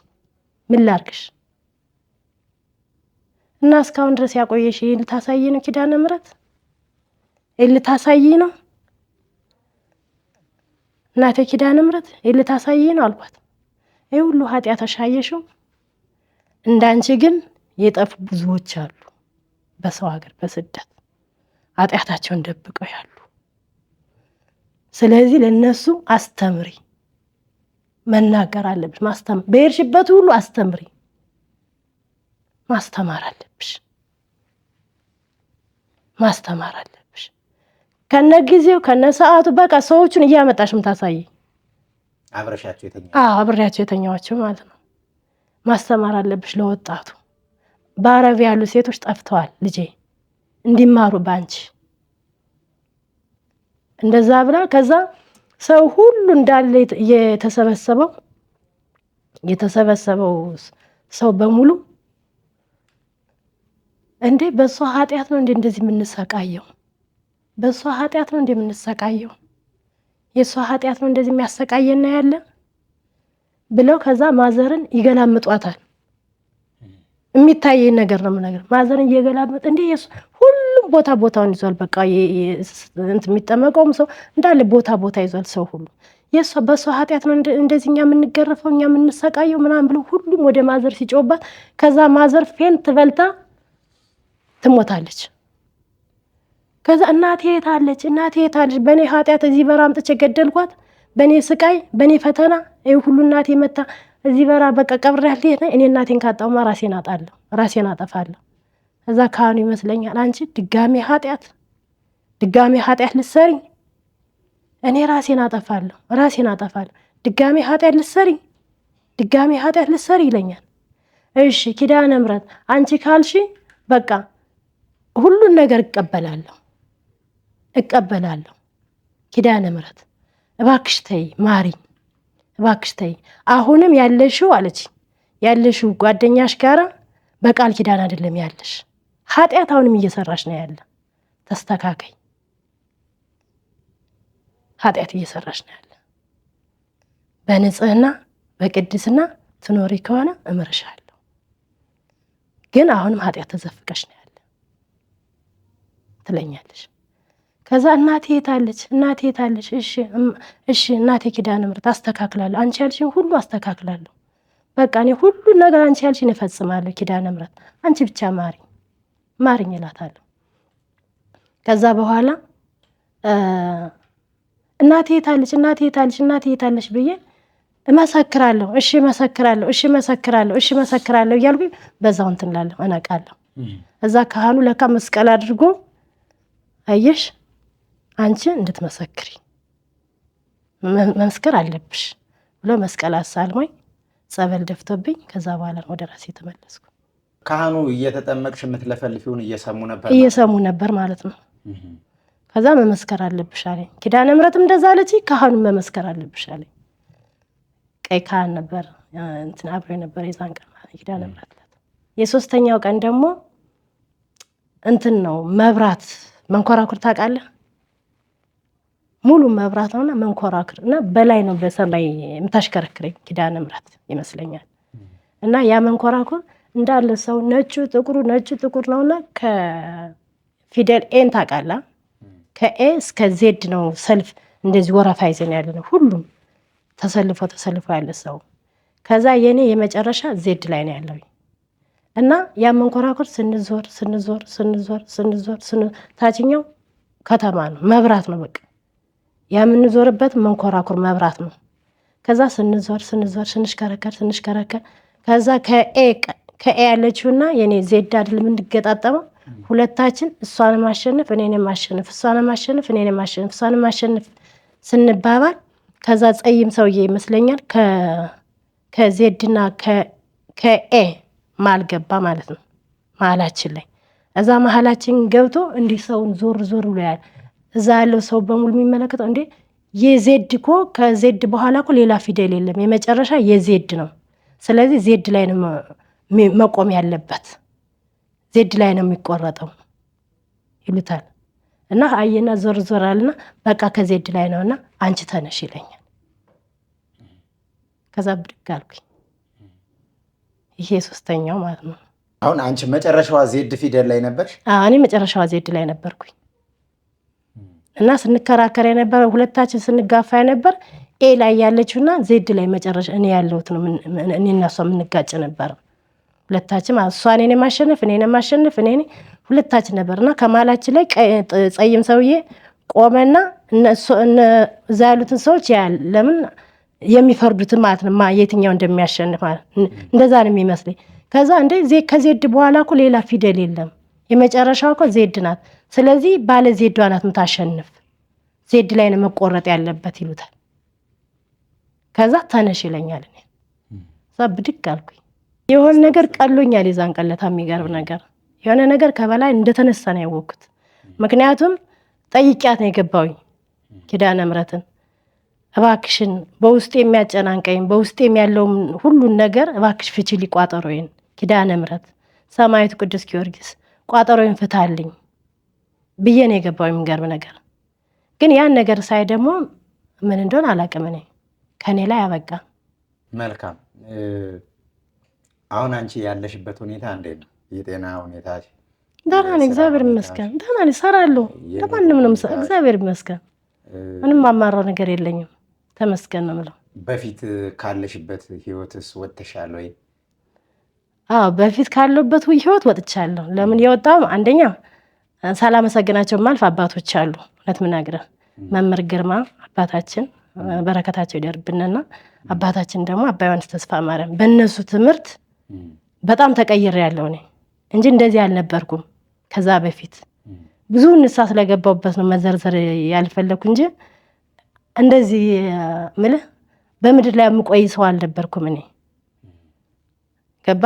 ምን ላድርግሽ እና እስካሁን ድረስ ያቆየሽ ይሄን ልታሳይ ነው ኪዳነ ምሕረት? ይሄን ልታሳይ ነው እናቴ ኪዳነ ምሕረት? ይሄን ልታሳይ ነው አልኳት። ይሄ ሁሉ ኃጢአት አሻየሽው። እንዳንቺ ግን የጠፉ ብዙዎች አሉ በሰው ሀገር በስደት ኃጢአታቸውን ደብቀው ያሉ። ስለዚህ ለነሱ አስተምሪ፣ መናገር አለብሽ። ማስተማር በሄድሽበት ሁሉ አስተምሪ፣ ማስተማር አለብሽ፣ ማስተማር አለብሽ። ከነጊዜው ከነሰዓቱ በቃ ሰዎቹን እያመጣሽ ምታሳይ። አብሬያቸው የተኛዋቸው ማለት ነው። ማስተማር አለብሽ ለወጣቱ። በአረብ ያሉ ሴቶች ጠፍተዋል ልጄ እንዲማሩ ባንቺ እንደዛ ብላ ከዛ ሰው ሁሉ እንዳለ የተሰበሰበው ሰው በሙሉ እንዴ በሷ ኃጢአት ነው እንዴ እንደዚህ የምንሰቃየው? በሷ ኃጢአት ነው እንዴ የምንሰቃየው? የሷ ኃጢአት ነው እንደዚህ የሚያሰቃየና ያለ ብለው ከዛ ማዘርን ይገላምጧታል። የሚታይ ነገር ነው ነገር ማዘርን እየገላመጥ እንዴ ሁሉም ቦታውን ይዟል። በቃ የሚጠመቀውም ሰው እንዳለ ቦታ ይዟል። ሰው ሁሉ በሷ ኃጢአት ነው እንደዚህ እኛ የምንገረፈው እኛ የምንሰቃየው ምናምን ብለው ሁሉም ወደ ማዘር ሲጮባት ከዛ ማዘር ፌንት በልታ ትሞታለች። ከዛ እናቴ የታለች በእኔ ኃጢአት እዚህ በራ አምጥቼ ገደልኳት፣ በእኔ ስቃይ በእኔ ፈተና ይሄ ሁሉ እናቴ መታ እዚህ በራ በቃ ቀብሬያት እኔ እናቴን ካጣውማ ራሴን አጠፋለሁ። እዛ ካህኑ ይመስለኛል አንቺ ድጋሜ ኃጢአት ልትሰሪ እኔ ራሴን አጠፋለሁ ድጋሜ ኃጢአት ልትሰሪ ይለኛል። እሺ ኪዳነ ምሕረት አንቺ ካልሽ በቃ ሁሉን ነገር እቀበላለሁ። ኪዳነ ምሕረት እባክሽ ተይ ማሪኝ፣ እባክሽ ተይ። አሁንም ያለሽው ጓደኛሽ ጋራ በቃል ኪዳን አይደለም ያለሽ፣ ኃጢአት አሁንም እየሰራሽ ነው ያለ። ተስተካከይ፣ ኃጢአት እየሰራሽ ነው ያለ። በንጽህና በቅድስና ትኖሪ ከሆነ እምርሻለሁ፣ ግን አሁንም ኃጢአት ተዘፍቀሽ ነው ያለ ትለኛለሽ። ከዛ እናቴ የታለች? እሺ እናቴ ኪዳነ ምሕረት አስተካክላለሁ፣ አንቺ ያልሽኝ ሁሉ አስተካክላለሁ። በቃ እኔ ሁሉ ነገር አንቺ ያልሽኝ እፈጽማለሁ። ኪዳነ ምሕረት አንቺ ብቻ ማሪኝ እላታለሁ። ከዛ በኋላ እናቴ የታለች ብዬ እመሰክራለሁ። እሺ እመሰክራለሁ እያልኩኝ በዛው እንትን እላለሁ፣ እነቃለሁ። እዛ ካህኑ ለካ መስቀል አድርጎ አየሽ አንቺ እንድትመሰክሪ መመስከር አለብሽ ብሎ መስቀል አሳልሞኝ ጸበል ደፍቶብኝ ከዛ በኋላ ወደ ራሴ ተመለስኩ። ካህኑ እየተጠመቅሽ የምትለፈልፊውን እየሰሙ ነበር ማለት ነው። ከዛ መመስከር አለብሽ አለኝ። ኪዳነ ምሕረትም እንደዛ አለች፣ ካህኑ መመስከር አለብሽ አለኝ። ቀይ ካህን ነበር እንትን አብሮ ነበር የዛን ቀን ኪዳነ ምሕረት። የሶስተኛው ቀን ደግሞ እንትን ነው መብራት መንኮራኩር ታውቃለህ? ሙሉ መብራት ነውና መንኮራኩር እና በላይ ነው በሰማይ የምታሽከረክረኝ ኪዳነ ምሕረት ይመስለኛል። እና ያ መንኮራኩር እንዳለ ሰው ነጩ ጥቁር ነውና ከፊደል ኤን ታውቃለህ? ከኤ እስከ ዜድ ነው ሰልፍ እንደዚህ ወረፋ ይዘን ያለ ነው። ሁሉም ተሰልፎ ያለ ሰው። ከዛ የኔ የመጨረሻ ዜድ ላይ ነው ያለው እና ያ መንኮራኩር ስንዞር ታችኛው ከተማ ነው፣ መብራት ነው። በቃ ያ የምንዞርበት መንኮራኩር መብራት ነው። ከዛ ስንዞር ስንሽከረከር ከዛ ከኤ ያለችውና የኔ ዜድ አይደል የምንገጣጠመው ሁለታችን እሷን ማሸነፍ እኔን ማሸነፍ ስንባባል ከዛ ጸይም ሰውዬ ይመስለኛል ከዜድና ከኤ ማል ገባ ማለት ነው መሀላችን ላይ። እዛ መሀላችን ገብቶ እንዲህ ሰውን ዞር ብሎ ያለ እዛ ያለው ሰው በሙሉ የሚመለከተው እንዴ የዜድ እኮ ከዜድ በኋላ እኮ ሌላ ፊደል የለም፣ የመጨረሻ የዜድ ነው። ስለዚህ ዜድ ላይ ነው መቆም ያለበት፣ ዜድ ላይ ነው የሚቆረጠው ይሉታል። እና አየና ዞር ዞር አለና በቃ ከዜድ ላይ ነውና አንቺ ተነሽ ይለኛል። ከዛ ብድግ አልኩኝ። ይሄ ሶስተኛው ማለት ነው። አሁን አንቺ መጨረሻዋ ዜድ ፊደል ላይ ነበርሽ? እኔ መጨረሻዋ ዜድ ላይ ነበርኩኝ። እና ስንከራከር የነበረ ሁለታችን ስንጋፋ የነበር ኤ ላይ ያለችውና ዜድ ላይ መጨረሻ እኔ ያለሁት ነው። እኔ እና እሷ የምንጋጭ ነበር ሁለታችን። እሷ እኔን የማሸነፍ እኔን የማሸነፍ ሁለታችን ነበርና ከማላችን ላይ ጸይም ሰውዬ ቆመና እዛ ያሉትን ሰዎች ያያል። ለምን የሚፈርዱትን ማለት ነው የትኛው እንደሚያሸንፍ ማለት እንደዛ ነው የሚመስለኝ። ከዛ ከዜድ በኋላ እኮ ሌላ ፊደል የለም፣ የመጨረሻው እኮ ዜድ ናት። ስለዚህ ባለ ዜዷ ናት የምታሸንፍ፣ ዜድ ላይ ነው መቆረጥ ያለበት ይሉታል። ከዛ ተነሽ ይለኛል። እዛ ብድግ አልኩኝ። የሆነ ነገር ቀሎኛል የዛን ቀለታ። የሚገርም ነገር የሆነ ነገር ከበላይ እንደተነሳ ነው ያወቅኩት። ምክንያቱም ጠይቂያት ነው የገባውኝ ኪዳነ ምሕረትን እባክሽን በውስጥ የሚያጨናንቀኝ በውስጥ ያለውን ሁሉን ነገር እባክሽ ፍቺ ቋጠሮዬን ኪዳነ ምሕረት ሰማዕቱ ቅዱስ ጊዮርጊስ ቋጠሮዬን ፍታልኝ ብዬ ነው የገባው። የሚገርም ነገር ግን ያን ነገር ሳይ ደግሞ ምን እንደሆነ አላውቅም። እኔ ከኔ ላይ አበቃ። መልካም። አሁን አንቺ ያለሽበት ሁኔታ እንዴት ነው? የጤና ሁኔታ? ደህና ነኝ፣ እግዚአብሔር ይመስገን። ደህና ነኝ፣ እሰራለሁ። ለማንም ነው እግዚአብሔር ይመስገን። ምንም አማራው ነገር የለኝም። ተመስገን ነው የምለው። በፊት ካለሽበት ህይወትስ ወጥተሻል ወይ? አዎ በፊት ካለበት ህይወት ወጥቻለሁ። ለምን የወጣው? አንደኛ ሳላመሰግናቸው ማልፍ አባቶች አሉ። እውነት ምናግረን መምህር ግርማ አባታችን በረከታቸው ይደርብንና አባታችን ደግሞ አባ ዮሐንስ ተስፋ ማርያም በእነሱ ትምህርት በጣም ተቀይሬያለሁ እኔ እንጂ እንደዚህ አልነበርኩም። ከዛ በፊት ብዙ ንሳ ስለገባሁበት ነው መዘርዘር ያልፈለኩ እንጂ እንደዚህ ምልህ በምድር ላይ የምቆይ ሰው አልነበርኩም እኔ። ገባ?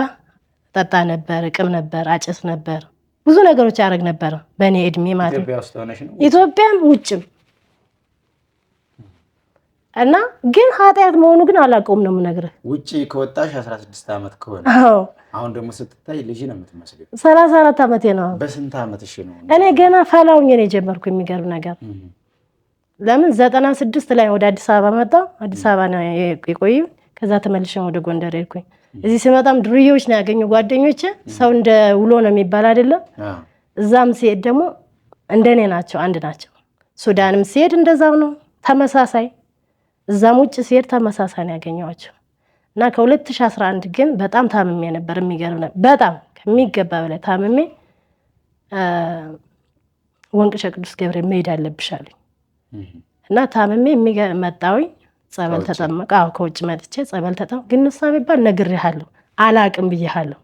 ጠጣ ነበር፣ እቅም ነበር፣ አጨስ ነበር፣ ብዙ ነገሮች ያደርግ ነበር በእኔ እድሜ ማለት ነው። ኢትዮጵያም ውጭም እና ግን ኃጢአት መሆኑ ግን አላውቀውም ነው የምነግርህ። ውጭ ከወጣሽ 16 ዓመት ከሆነ አሁን ደግሞ ስትታይ ልጅ ነው የምትመስለው። 34 ዓመቴ ነው። በስንት ዓመትሽ ነው? እኔ ገና ፈላውኝ ነው የጀመርኩ። የሚገርም ነገር ለምን 96 ላይ ወደ አዲስ አበባ መጣሁ። አዲስ አበባ ነው የቆዩ። ከዛ ተመልሼ ወደ ጎንደር ሄድኩኝ። እዚህ ስመጣም ድርዬዎች ነው ያገኙ ጓደኞቼ። ሰው እንደ ውሎ ነው የሚባል አይደለም። እዛም ሲሄድ ደግሞ እንደኔ ናቸው፣ አንድ ናቸው። ሱዳንም ሲሄድ እንደዛው ነው ተመሳሳይ። እዛም ውጭ ሲሄድ ተመሳሳይ ነው ያገኘኋቸው። እና ከ2011 ግን በጣም ታምሜ ነበር። የሚገርም ነበር። በጣም ከሚገባ በላይ ታምሜ ወንቅሸ ቅዱስ ገብርኤል መሄድ አለብሽ አሉኝ። እና ታምሜ መጣሁኝ። ጸበል ተጠመቅ። አዎ ከውጭ መጥቼ ጸበል ተጠመቅ። ግን ንሳ የሚባል ነግሬሃለሁ አላቅም ብዬሃለሁ።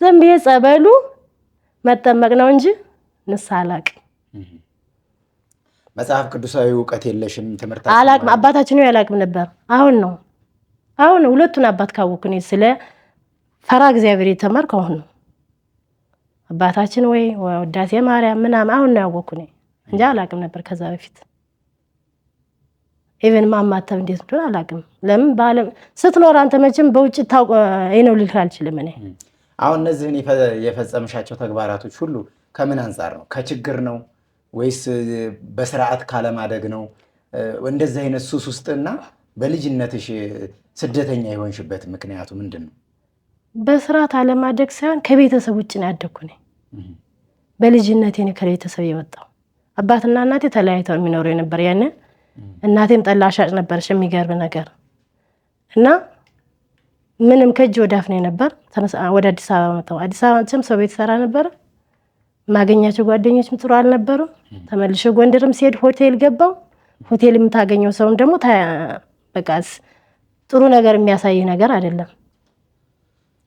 ዝም ብዬ ጸበሉ መጠመቅ ነው እንጂ ንሳ አላቅም። መጽሐፍ ቅዱሳዊ እውቀት የለሽም? ትምህርት አላቅም። አባታችን ነው ያላቅም ነበር። አሁን ነው ሁለቱን አባት ካወኩ እኔ ስለ ፈራ እግዚአብሔር የተማርኩ አሁን ነው። አባታችን ወይ ውዳሴ ማርያም ምናምን አሁን ነው ያወኩ እኔ እንጂ አላቅም ነበር ከዛ በፊት። ኢቨን ማማተብ እንዴት እንደሆነ አላቅም። ለምን በዓለም ስትኖር አንተ መቼም በውጭ ታውቅ ነው ልልህ አልችልም እኔ። አሁን እነዚህን የፈጸምሻቸው ተግባራቶች ሁሉ ከምን አንጻር ነው? ከችግር ነው ወይስ በስርዓት ካለማደግ ነው? እንደዚህ አይነት ሱስ ውስጥና በልጅነትሽ ስደተኛ የሆንሽበት ምክንያቱ ምንድን ነው? በስርዓት አለማደግ ሳይሆን ከቤተሰብ ውጭ ነው ያደግኩ እኔ። በልጅነቴ ነው ከቤተሰብ የወጣው። አባትና እናቴ ተለያይተው የሚኖሩ የነበር ያኔ። እናቴም ጠላ ሻጭ ነበረች። የሚገርም ነገር እና ምንም ከእጅ ወዳፍ ነው ነበር። ወደ አዲስ አበባ መጣሁ። አዲስ አበባ መቼም ሰው ቤት ሰራ ነበር። ማገኛቸው ጓደኞችም ጥሩ አልነበሩ። ተመልሼ ጎንደርም ሲሄድ ሆቴል ገባው። ሆቴል የምታገኘው ሰውን ደግሞ በቃ ጥሩ ነገር የሚያሳይ ነገር አይደለም።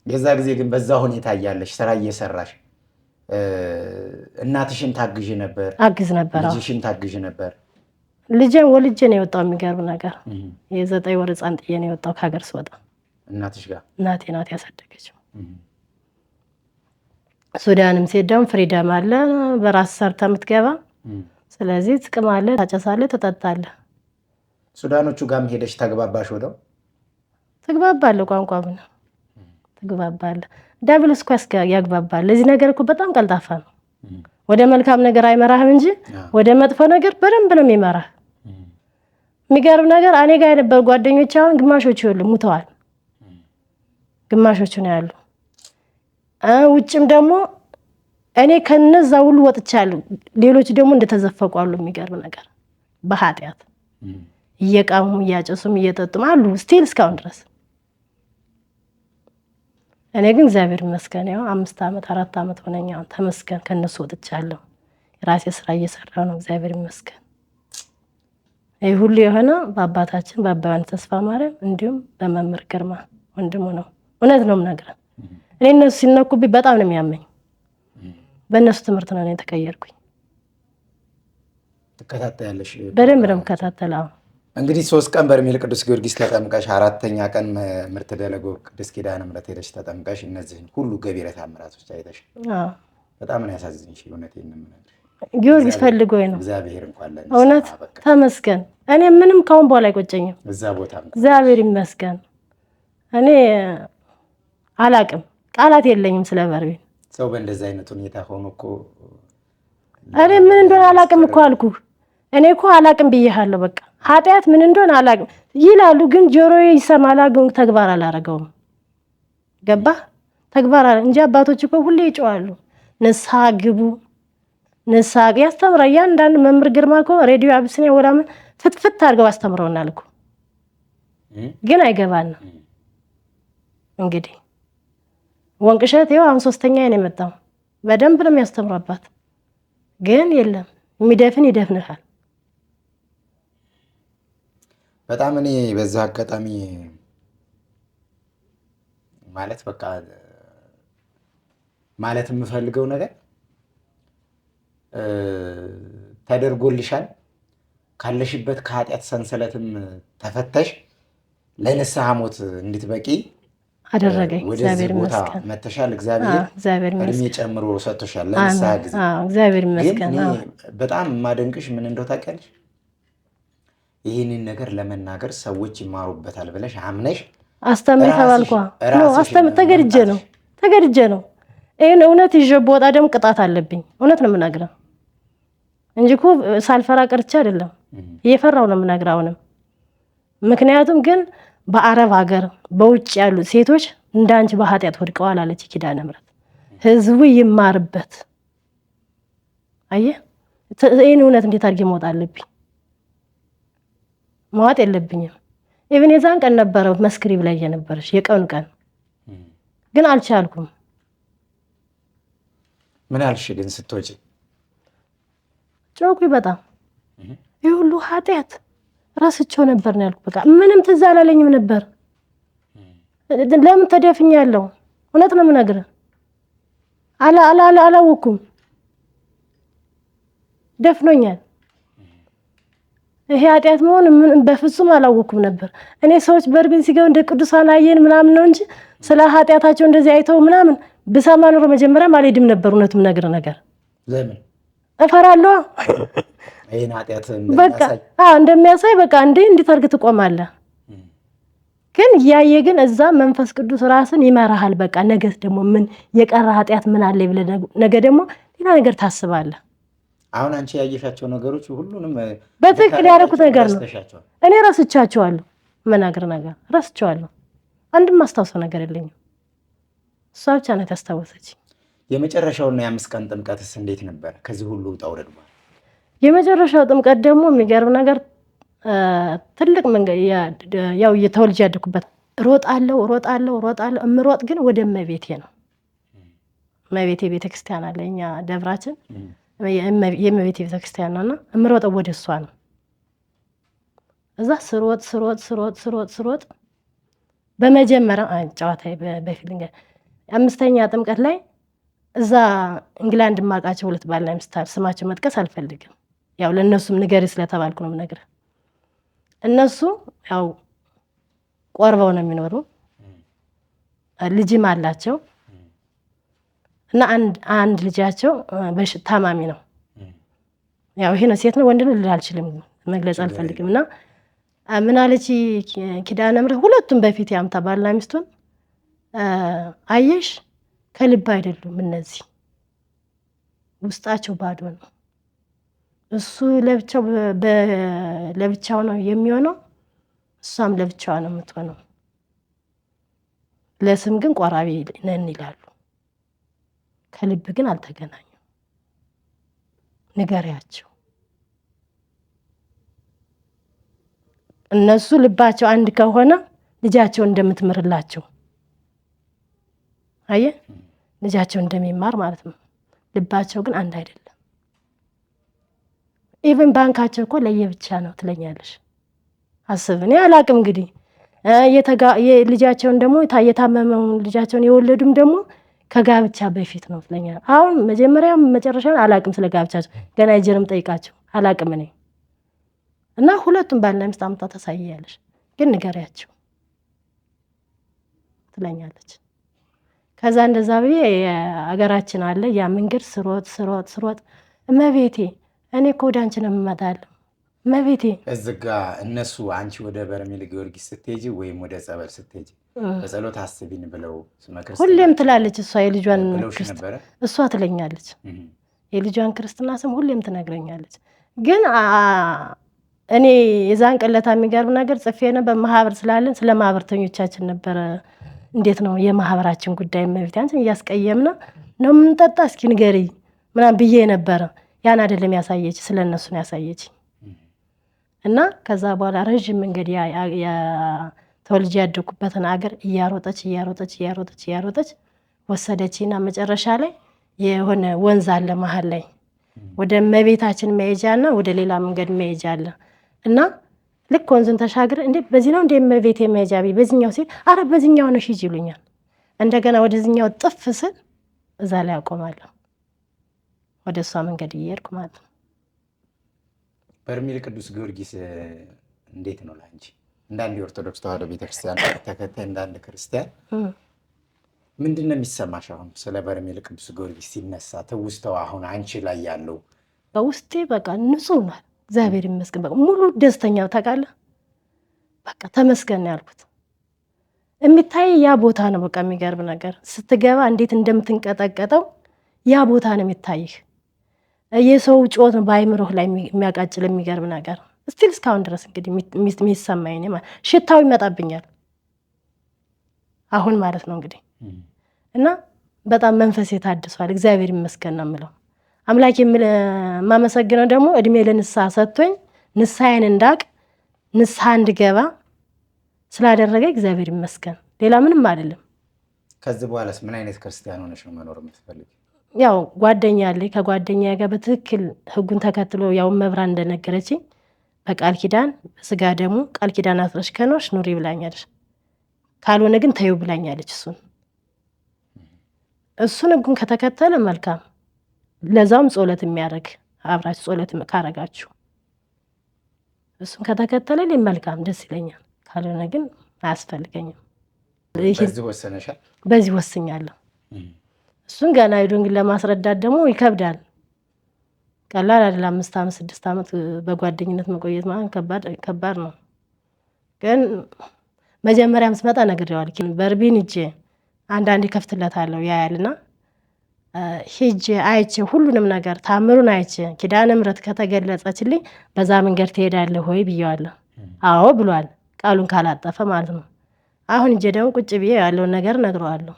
የዛ ጊዜ ግን በዛ ሁኔታ እያለሽ ስራ እየሰራሽ እናትሽን ታግዥ ነበር? አግዝ ነበር። ልጅሽን ታግዥ ነበር? ልጄን ወልጄ ነው የወጣው። የሚገርም ነገር የ9 ወር ህፃን ጥዬ ነው የወጣው ከሀገር ስወጣ። እናትሽ ጋር? እናቴ ናት ያሳደገችው። ሱዳንም ሲሄድ ደግሞ ፍሪደም አለ፣ በራስ ሰርተ የምትገባ። ስለዚህ ጥቅም አለ፣ ታጨሳለህ፣ ትጠጣለህ። ሱዳኖቹ ጋርም ሄደሽ ተግባባሽ? ወደው ትግባባለህ፣ ቋንቋ ምን ትግባባለህ። ዲያብሎስ እኮ ያግባባል። ለዚህ ነገር እኮ በጣም ቀልጣፋ ነው። ወደ መልካም ነገር አይመራህም እንጂ ወደ መጥፎ ነገር በደንብ ነው የሚመራህ። የሚገርም ነገር እኔ ጋር የነበሩ ጓደኞች አሁን ግማሾቹ ይኸውልህ ሙተዋል፣ ግማሾቹ ነው ያሉ። ውጭም ደግሞ እኔ ከነዛ ሁሉ ወጥቻለሁ። ሌሎች ደግሞ እንደተዘፈቁ አሉ። የሚገርም ነገር በኃጢአት እየቃሙ እያጨሱም እየጠጡም አሉ ስቲል እስካሁን ድረስ። እኔ ግን እግዚአብሔር ይመስገን ያው 5 ዓመት 4 ዓመት ሆነኛ ተመስገን ከነሱ ወጥቻለሁ። የራሴ ስራ እየሰራሁ ነው። እግዚአብሔር ይመስገን። ይሄ ሁሉ የሆነ በአባታችን በአባ ዮሐንስ ተስፋ ማርያም እንዲሁም በመምህር ግርማ ወንድሙ ነው። እውነት ነው የምነግርህ። እኔ እነሱ ሲነኩብኝ በጣም ነው የሚያመኝ። በእነሱ ትምህርት ነው እኔ ተቀየርኩኝ። ትከታተያለሽ? በደንብ ነው የምከታተለው። እንግዲህ 3 ቀን በርሜል ቅዱስ ጊዮርጊስ ተጠምቀሽ 4ኛ ቀን ምርት ደለጎ ቅድስት ኪዳነ ምሕረት ሄደሽ ተጠምቀሽ እነዚህን ሁሉ ገቢረ ተአምራቶች አይተሽ በጣም ነው ያሳዝንሽ። እውነቴን ነው የምነግርሽ። ጊዮርጊስ ፈልጎኝ ነው። እግዚአብሔር እንኳን ለኔ እውነት ተመስገን። እኔ ምንም ካሁን በኋላ አይቆጨኝም። እዛ ቦታ እግዚአብሔር ይመስገን። እኔ አላቅም፣ ቃላት የለኝም ስለ በርሜል። ሰው በእንደዚህ አይነት ሁኔታ ሆኖ እኮ እኔ ምን እንደሆነ አላቅም እኮ አልኩህ። እኔ እኮ አላቅም ብዬሃለሁ። በቃ ኃጢአት ምን እንደሆነ አላቅም ይላሉ፣ ግን ጆሮዬ ይሰማል፣ ግን ተግባር አላረገውም። ገባህ? ተግባር እንጂ አባቶች እኮ ሁሌ ይጮዋሉ፣ ንስሐ ግቡ፣ ንስሐ ያስተምራል። እያንዳንዱ መምህር ግርማ እኮ ሬዲዮ አብስኒያ ወላምን ፍትፍት አድርገው አስተምረውናል እኮ፣ ግን አይገባንም። እንግዲህ ወንቅሸት ይኸው አሁን 3ኛ ነው የመጣው። በደንብ ነው የሚያስተምሩባት፣ ግን የለም የሚደፍን ይደፍንሃል። በጣም እኔ በዛ አጋጣሚ ማለት በቃ ማለት የምፈልገው ነገር ተደርጎልሻል። ካለሽበት ከኃጢአት ሰንሰለትም ተፈተሽ ለንስሐ ሞት እንድትበቂ አደረገኝ። እግዚአብሔር ቦታ ይመስገን መተሻል። እግዚአብሔር እድሜ ጨምሮ ሰጥቶሻል ለንስሐ ጊዜ። እግዚአብሔር ይመስገን። በጣም የማደንቅሽ ምን እንደው ታውቂያለሽ፣ ይህንን ነገር ለመናገር ሰዎች ይማሩበታል ብለሽ አምነሽ አስተምር ተባልኳ ነው። አስተምር ተገድጄ ነው። ይሄን እውነት ይዤ ብወጣ ደግሞ ቅጣት አለብኝ። እውነት ነው የምናግረው እንጂ እኮ ሳልፈራ ቀርቼ አይደለም፣ እየፈራው ነው የምናግረው አሁንም። ምክንያቱም ግን በአረብ ሀገር በውጭ ያሉ ሴቶች እንዳንቺ በኃጢአት ወድቀዋል አለች ኪዳነ ምሕረት። ህዝቡ ይማርበት። አየህ ይሄን እውነት እንዴት አድርጌ መውጣት አለብኝ? መዋጥ የለብኝም። ኢቭን የዛን ቀን ነበረው መስክሪብ ላይ የነበረሽ የቀኑ ቀን ግን አልቻልኩም። ምን አልሽ ግን ስትወጪ? ጮኩኝ በጣም። ይሄ ሁሉ ኃጢአት ረስቼው ነበር ነው ያልኩት። በቃ ምንም ትዝ አላለኝም ነበር። ለምን ተደፍኛለሁ? እውነት ነው የምነግርህ። አላወኩም፣ ደፍኖኛል። ይሄ ኃጢአት መሆን በፍጹም አላወኩም ነበር። እኔ ሰዎች በርቢን ሲገቡ እንደ ቅዱሳን አየን ምናምን ነው እንጂ ስለ ኃጢአታቸው እንደዚህ አይተው ምናምን ብሰማ ኖሮ መጀመሪያም አልሄድም ነበር። እውነቱም ነግር ነገር ለምን እፈራለሁ። ይሄን ኃጢአት በቃ እንደሚያሳይ በቃ እንዴት አድርገህ ትቆማለህ? ግን ያየ ግን እዛ መንፈስ ቅዱስ ራስን ይመራሃል። በቃ ነገስ ደግሞ ምን የቀረ ኃጢአት ምን አለ ብለህ ነገ ደግሞ ሌላ ነገር ታስባለህ። አሁን አንቺ ያየሻቸው ነገሮች ሁሉንም በትክክል ያደረኩት ነገር ነው። እኔ ረስቻቸዋለሁ። መናገር ነገር ረስቻለሁ። አንድም ማስታወሰው ነገር የለኝም። እሷ ብቻ ናት ያስታወሰች። የመጨረሻውና የ5 ቀን ጥምቀትስ እንዴት ነበር? ከዚህ ሁሉ ውጣ ውረድ በኋላ የመጨረሻው ጥምቀት ደግሞ የሚገርም ነገር ትልቅ መንገድ ያው የተወልጄ ያደኩበት ሮጣለሁ። እምሮጥ ግን ወደ እመቤቴ ነው። እመቤቴ ቤተክርስቲያን አለ እኛ ደብራችን የእመቤቴ ቤተክርስቲያን ነውና እምሮጠው ወደ እሷ ነው። እዛ ስሮጥ በመጀመሪያ ጨዋታ በፊት 5ኛ ጥምቀት ላይ እዛ እንግላንድ ማቃቸው 2 ባልና ሚስት ስማቸው መጥቀስ አልፈልግም። ያው ለነሱም ንገሪ ስለተባልኩ ነው የምነግርህ። እነሱ ያው ቆርበው ነው የሚኖሩ፣ ልጅም አላቸው እና አንድ ልጃቸው ታማሚ ነው። ያው ይሄ ነው ሴት ነው ወንድ ነው ልል አልችልም፣ መግለጽ አልፈልግም። እና ምን አለች ኪዳነ ምሕረት ሁለቱም በፊት ያምታ ባልና ሚስቱን አየሽ ከልብ አይደሉም እነዚህ ውስጣቸው ባዶ ነው። እሱ ለብቻው ነው የሚሆነው፣ እሷም ለብቻዋ ነው የምትሆነው። ለስም ግን ቆራቢ ነን ይላሉ፣ ከልብ ግን አልተገናኙም። ንገሪያቸው። እነሱ ልባቸው አንድ ከሆነ ልጃቸው እንደምትምርላቸው አየ ልጃቸው እንደሚማር ማለት ነው። ልባቸው ግን አንድ አይደለም። ኢቭን ባንካቸው እኮ ለየብቻ ነው ትለኛለሽ። አስብ። እኔ አላቅም እንግዲህ ልጃቸውን ደግሞ የታመመውን ልጃቸውን የወለዱም ደግሞ ከጋብቻ በፊት ነው ትለኛለሽ። አሁን መጀመሪያም መጨረሻውን አላቅም፣ ስለ ጋብቻቸው ገና ይጀርም ጠይቃቸው አላቅም እኔ እና ሁለቱም ባልና ሚስት አምጣ ታሳያለሽ፣ ግን ንገሪያቸው ትለኛለች። ከዛ እንደዛ ብዬ አገራችን አለ ያ መንገድ ስሮጥ እመቤቴ እኔ እኮ ወደ አንቺ ነው የምመጣለሁ እመቤቴ። እዚህ ጋ እነሱ አንቺ ወደ በርሜል ጊዮርጊስ ስትሄጂ ወይም ወደ ጸበል ስትሄጂ በጸሎት አስቢን ብለው ሁሌም ትላለች እሷ የልጇን እሷ ትለኛለች የልጇን ክርስትና ስም ሁሌም ትነግረኛለች። ግን እኔ የዛን ቀለታ የሚገርም ነገር ጽፌ ነበር። ማህበር ስላለን ስለ ማህበርተኞቻችን ነበረ። እንዴት ነው የማህበራችን ጉዳይ እመቤቴ አንቺን እያስቀየምና ነው የምንጠጣ እስኪ ንገሪ ምናምን ብዬ ነበረ። ያን አይደለም ያሳየች፣ ስለ እነሱ ነው ያሳየች። እና ከዛ በኋላ ረዥም መንገድ ተወልጄ ያደኩበትን አገር እያሮጠች ወሰደችና መጨረሻ ላይ የሆነ ወንዝ አለ መሀል ላይ ወደ እመቤታችን መሄጃና ወደ ሌላ መንገድ መሄጃ አለ። እና ልክ ወንዙን ተሻግረ እንዴ በዚህ ነው እንደ እመቤቴ መሄጃ በዚህኛው ሲል አረ በዚህኛው ነው ሂጂ ይሉኛል። እንደገና ወደዚህኛው ጥፍ ስል እዛ ላይ አቆማለሁ። ወደ እሷ መንገድ እየሄድኩ ማለት ነው። በርሜል ቅዱስ ጊዮርጊስ እንዴት ነው ላንቺ እንዳንድ የኦርቶዶክስ ተዋሕዶ ቤተክርስቲያን ተከታይ እንዳንድ ክርስቲያን ምንድን ነው የሚሰማሽ? አሁን ስለ በርሜል ቅዱስ ጊዮርጊስ ሲነሳ ትውስተው አሁን አንቺ ላይ ያለው በውስጤ በቃ ንጹህ ነው። እግዚአብሔር ይመስገን በቃ ሙሉ ደስተኛ ታውቃለህ። በቃ ተመስገን ነው ያልኩት። የሚታይ ያ ቦታ ነው። በቃ የሚገርም ነገር ስትገባ እንዴት እንደምትንቀጠቀጠው ያ ቦታ ነው የሚታይህ። የሰው ጮት ነው በአይምሮህ ላይ የሚያቃጭል የሚገርም ነገር እስቲል እስካሁን ድረስ እንግዲህ የሚሰማኝ ነው። ሽታው ይመጣብኛል አሁን ማለት ነው እንግዲህ እና በጣም መንፈስ የታድሷል። እግዚአብሔር ይመስገን ነው የምለው። አምላክ የማመሰግነው ደግሞ እድሜ ለንስሐ ሰጥቶኝ ንስሐዬን እንዳቅ ንስሐ እንድገባ ስላደረገ እግዚአብሔር ይመስገን። ሌላ ምንም አይደለም። ከዚህ በኋላስ ምን አይነት ክርስቲያን ሆነሽ ነው መኖር የምትፈልጊው? ያው ጓደኛ አለኝ። ከጓደኛ ጋር በትክክል ሕጉን ተከትሎ ያው መብራን እንደነገረችኝ በቃል ኪዳን በስጋ ደግሞ ቃል ኪዳን አስረሽ ከኖርሽ ኑሪ ብላኛለች። ካልሆነ ግን ተይው ብላኛለች። እሱን ሕጉን ከተከተለ መልካም፣ ለዛውም ጸሎት የሚያደርግ አብራችሁ ጸሎት ካረጋችሁ እሱን ከተከተለ መልካም ደስ ይለኛል። ካልሆነ ግን አያስፈልገኝም። በዚህ ወሰነሻል? በዚህ ወስኛለሁ። እሱን ገና ሄዶን ግን ለማስረዳት ደግሞ ይከብዳል። ቀላል አይደለም። 5 ዓመት 6 ዓመት በጓደኝነት መቆየት ማለት ከባድ ነው። ግን መጀመሪያም ስመጣ ነግሬዋለሁ። በርቢን ሂጄ አንዳንዴ ከፍትለታለሁ ያያልና ሂጄ አይቼ ሁሉንም ነገር ታምሩን አይቼ ኪዳነ ምሕረት ከተገለጸችልኝ በዛ መንገድ ትሄዳለህ ሆይ ብየዋለሁ። አዎ ብሏል፣ ቃሉን ካላጠፈ ማለት ነው። አሁን ሂጄ ደግሞ ቁጭ ብዬ ያለውን ነገር ነግረዋለሁ።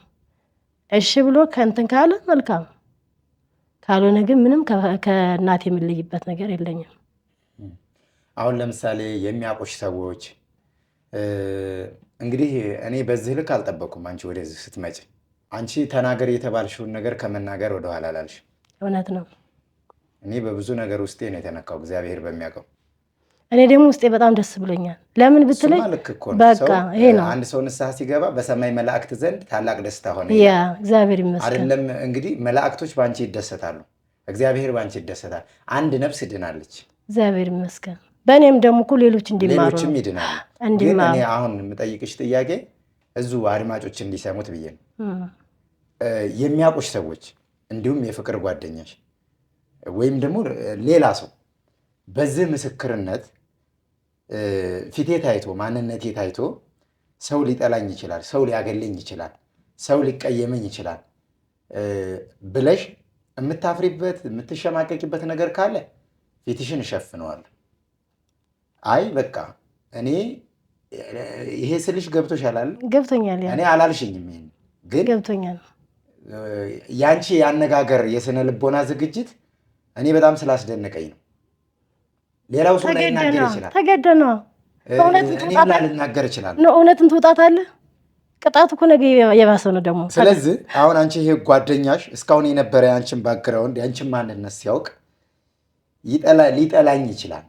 እሺ ብሎ ከእንትን ካለ መልካም፣ ካልሆነ ግን ምንም ከእናቴ የምለይበት ነገር የለኝም። አሁን ለምሳሌ የሚያውቁሽ ሰዎች እንግዲህ እኔ በዚህ ልክ አልጠበኩም። አንቺ ወደዚህ ስትመጪ አንቺ ተናገር የተባልሽውን ነገር ከመናገር ወደኋላ አላልሽ። እውነት ነው። እኔ በብዙ ነገር ውስጤ ነው የተነካው፣ እግዚአብሔር በሚያውቀው። እኔ ደግሞ ውስጤ በጣም ደስ ብሎኛል። ለምን ብትለኝ በቃ ይሄ ነው። አንድ ሰው ንስሐ ሲገባ በሰማይ መላእክት ዘንድ ታላቅ ደስታ ሆነ። ያ እግዚአብሔር ይመስገን። አይደለም እንግዲህ መላእክቶች ባንቺ ይደሰታሉ፣ እግዚአብሔር ባንቺ ይደሰታል። አንድ ነፍስ ድናለች፣ እግዚአብሔር ይመስገን። በእኔም ደግሞ እኮ ሌሎች እንዲማሩ ሌሎችም ይድናሉ። ግን እኔ አሁን የምጠይቅሽ ጥያቄ እዙ አድማጮች እንዲሰሙት ብዬ ነው። የሚያውቁሽ ሰዎች እንዲሁም የፍቅር ጓደኛሽ ወይም ደግሞ ሌላ ሰው በዚህ ምስክርነት ፊቴ ታይቶ ማንነቴ ታይቶ ሰው ሊጠላኝ ይችላል፣ ሰው ሊያገለኝ ይችላል፣ ሰው ሊቀየመኝ ይችላል ብለሽ የምታፍሪበት የምትሸማቀቂበት ነገር ካለ ፊትሽን እሸፍነዋለሁ። አይ በቃ እኔ ይሄ ስልሽ ገብቶሻል? ገብቶኛል። እኔ አላልሽኝም፣ ይሄን ግን ገብቶኛል። ያንቺ ያነጋገር የስነ ልቦና ዝግጅት እኔ በጣም ስላስደነቀኝ ነው። ሌላው ሰው ላይ ይናገር ይችላል፣ ተገደና እኔም ላልናገር ይችላል። እውነትን ትውጣታለህ። ቅጣቱ እኮ ነገ የባሰው ነው ደግሞ። ስለዚህ አሁን አንቺ ይሄ ጓደኛሽ እስካሁን የነበረ ያንቺን ባክግራውንድ ያንቺን ማንነት ሲያውቅ ሊጠላኝ ይችላል።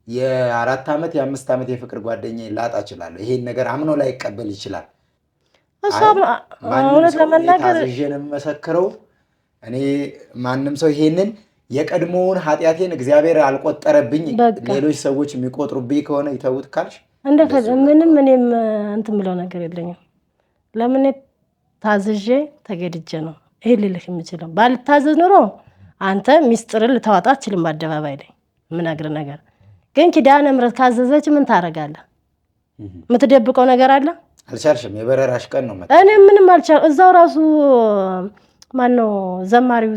የ4 ዓመት የ5 ዓመት የፍቅር ጓደኛ ላጣ እችላለሁ። ይሄን ነገር አምኖ ላይ ይቀበል ይችላል። እውነት ለመናገር ታዝዤ ነው የምመሰክረው። እኔ ማንም ሰው ይሄንን የቀድሞውን ኃጢአቴን እግዚአብሔር አልቆጠረብኝ፣ ሌሎች ሰዎች የሚቆጥሩብኝ ከሆነ ይተውት ካልሽ ምንም እኔም እንትን ብለው ነገር የለኝም። ለምን ታዝዤ ተገድጄ ነው ይሄ ልልህ የምችለው። ባልታዘዝ ኑሮ አንተ ሚስጥርን ልታወጣ አትችልም በአደባባይ ላይ የምነግርህ ነገር። ግን ኪዳነ ምሕረት ካዘዘች ምን ታደርጋለህ? የምትደብቀው ነገር አለ? አልቻልሽም። የበረራሽ ቀን ነው። እኔ ምንም አልቻልኩም። እዛው ራሱ ማነው ዘማሪው